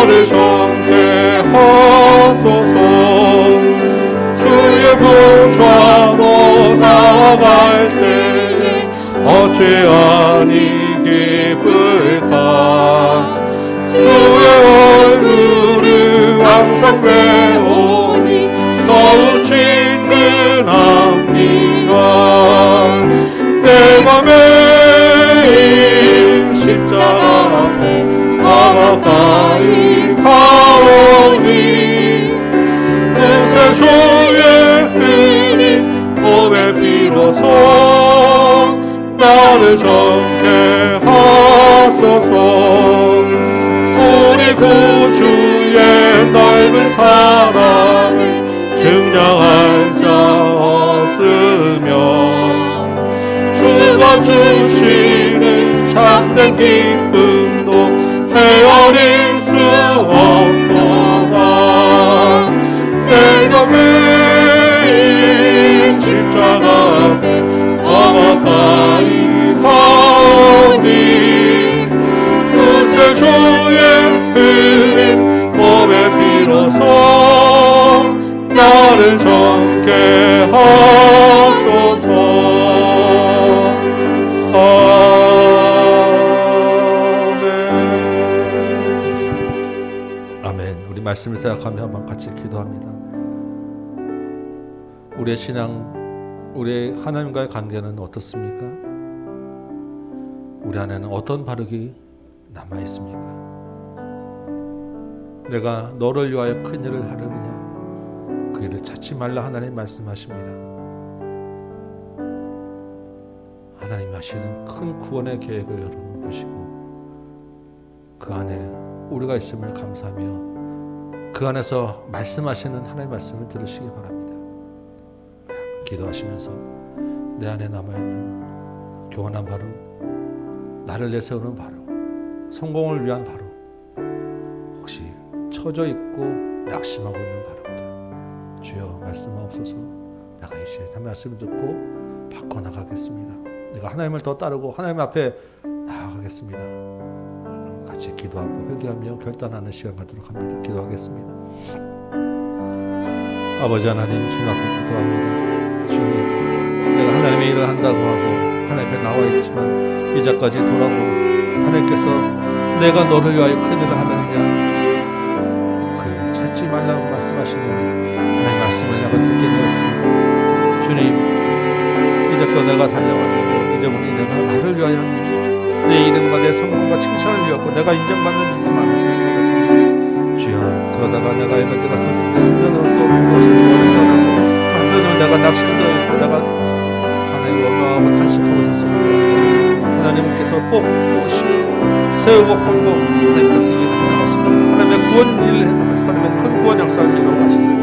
나를 정케 하소서. 주의 보좌로 나아갈 때에 어찌 아니 기쁠까. 주의 얼굴을 항상 배우니 더욱 친근합니다. 내 맘에 십자가 앞에 가까이 가오니 그새 주의 흘린 몸의 피로서 나를 정케 하소서. 우리 구주의 넓은 사랑을 증량할 자 없으며 주가 주시는 참된 기쁨도 헤아릴 수 없도다. 내가 매일 십자가 앞에 더 가까이 가오니 그새 주의 흘린 몸의 피로서 나를 정케 하소서. 아멘. 우리 말씀을 생각하며 한번 같이 기도합니다. 우리의 신앙, 우리의 하나님과의 관계는 어떻습니까? 우리 안에는 어떤 바르기 남아 있습니까? 내가 너를 위하여 큰 일을 하려느냐? 그 일을 찾지 말라 하나님 말씀하십니다. 하나님이 하시는 큰 구원의 계획을 여러분 보시고 그 안에 우리가 있음을 감사하며 그 안에서 말씀하시는 하나님의 말씀을 들으시기 바랍니다. 기도하시면서 내 안에 남아있는 교만한 바로, 나를 내세우는 바로, 성공을 위한 바로, 혹시 처져 있고 낙심하고 있는 바로들, 주여 말씀하옵소서. 내가 이 시간에 말씀을 듣고 바꿔나가겠습니다. 내가 하나님을 더 따르고 하나님 앞에 나아가겠습니다. 같이 기도하고 회개하며 결단하는 시간 갖도록 합니다. 기도하겠습니다. 아버지 하나님, 주님 앞에 기도합니다. 주님, 내가 하나님의 일을 한다고 하고 하나님 앞에 나와 있지만 이제까지 돌아보고 하나님께서 내가 너를 위하여 큰 일을 하느냐, 그 일을 찾지 말라고 말씀하시는 하나님의 말씀을 내가 듣게 되었습니다. 주님, 이제껏 내가 달려왔는데 이제부터 내가 나를 위하여 한 일, 내 이름과 내 성공과 칭찬을 위하고 내가 인정받는 일이 많았습니다. 주여, 그러다가 내가 에너지가 쏟는데 한편으로 또 무엇을 원한다고 한편으로 내가 낙심도 있고 내가 하나님 원망하고 탄식하고 있었습니다. 하나님께서 뽑고 심고 세우고 헌고 하나님께서 일을 해나가십니다. 하나님의 구원 일을 해나가십니다. 하나님의 큰 구원 역사를 이루어가십니다.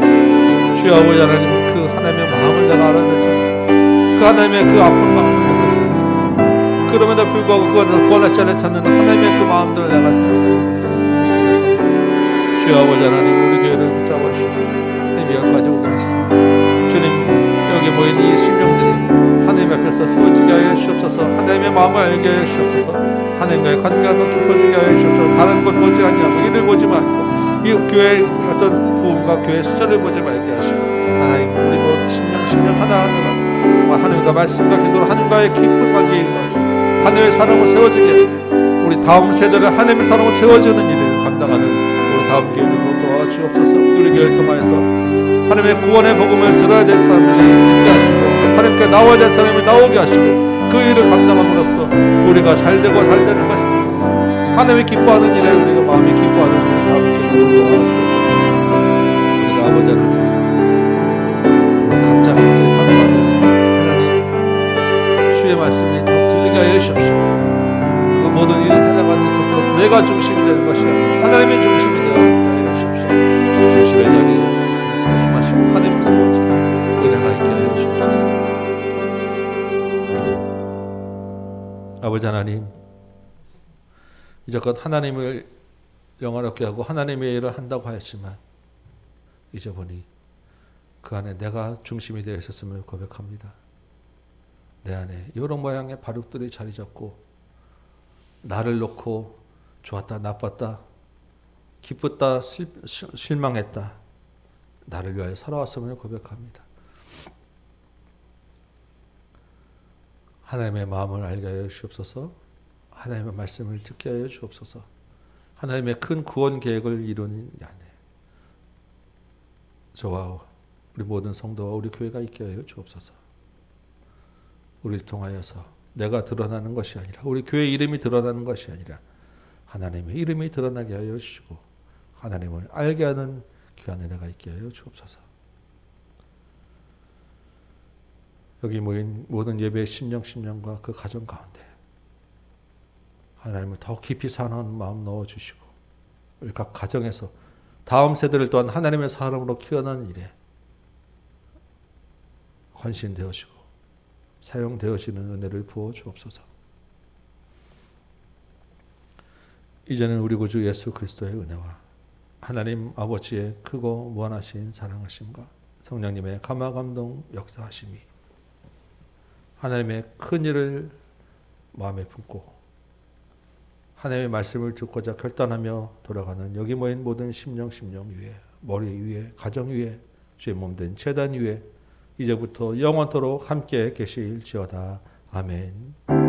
주여 아버지 하나님, 그 하나님의 마음을 내가 알아내죠. 그 하나님의 그 아픈 마음을 내가 생각합니다. 그럼에도 불구하고 그것에서 구원할 자를 찾는 하나님의 그 마음들을 내가 생각합니다. 주여 아버지 하나님, 우리 교회를 붙잡아 주셔서 하나님 여기까지 오게 하셔서 주님, 여기 모인 이 심령들이 하나님 앞에서 세워지게 하여 주옵소서. 하나님의 마음을 알게 하여 주옵소서. 하나님과의 관계가 더 깊어지게 하여 주옵소서. 다른 것 보지 아니하고 이를 보지 말고 이 교회의 어떤 부흥과 교회의 수저를 보지 말게 하시고 하나님, 우리 모두 심령 하나하나가 하나님과 말씀과 기도로 하나님과의 깊은 관계에 이루어지고 하나님의 사랑을 세워지게 하시고 우리 다음 세대를 하나님의 사랑을 세워주는 일을 감당하는 우리 다음 교회들도 도와주옵소서. 우리 교회를 통하여서 하나님의 구원의 복음을 들어야 될 사람들이 듣게 하시고 하나님께 나와야 될 사람이 나오게 하시고 그 일을 감당함으로써 우리가 잘되고 잘되는 것입니다. 하나님이 기뻐하는 일에 우리가 마음이 기뻐하는 우리 다음 교회들도 도와주옵소서. 우리가 아버지 하나님, 각자 각자의 삶 가운데서 하나님 주의 말씀이 더 들리게 하여 주십시오. 그 모든 일을 해나가는 데 있어서 내가 중심이 되는 것이 아니라 하나님의 중심이 되어 하여 주십시오. 중심의 자리에 세우시고 하나님 세워지는 은혜가 있게 하여 주옵소서. 아버지 하나님, 이제껏 하나님을 영화롭게 하고 하나님의 일을 한다고 하였지만 이제 보니 그 안에 내가 중심이 되어 있었음을 고백합니다. 내 안에 여러 모양의 바룩들이 자리 잡고 나를 놓고 좋았다 나빴다 기쁘다 실망했다 나를 위하여 살아왔음을 고백합니다. 하나님의 마음을 알게 하여 주옵소서. 하나님의 말씀을 듣게 하여 주옵소서. 하나님의 큰 구원 계획을 이루는 안에 저와 우리 모든 성도와 우리 교회가 있게 하여 주옵소서. 우리를 통하여서 내가 드러나는 것이 아니라 우리 교회 이름이 드러나는 것이 아니라 하나님의 이름이 드러나게 하여 주시고 하나님을 알게 하는 귀한 은혜가 있게 하여 주옵소서. 여기 모인 모든 예배의 심령과 그 가정 가운데 하나님을 더 깊이 사랑하는 마음 넣어주시고 우리 각 가정에서 다음 세대를 또한 하나님의 사람으로 키워나는 일에 헌신되어지고 사용되어지는 은혜를 부어 주옵소서. 이제는 우리 구주 예수 그리스도의 은혜와 하나님 아버지의 크고 무한하신 사랑하심과 성령님의 감화감동 역사하심이 하나님의 큰 일을 마음에 품고 하나님의 말씀을 듣고자 결단하며 돌아가는 여기 모인 모든 심령 위에 머리 위에 가정 위에 주의 몸된 제단 위에 이제부터 영원토록 함께 계실지어다. 아멘.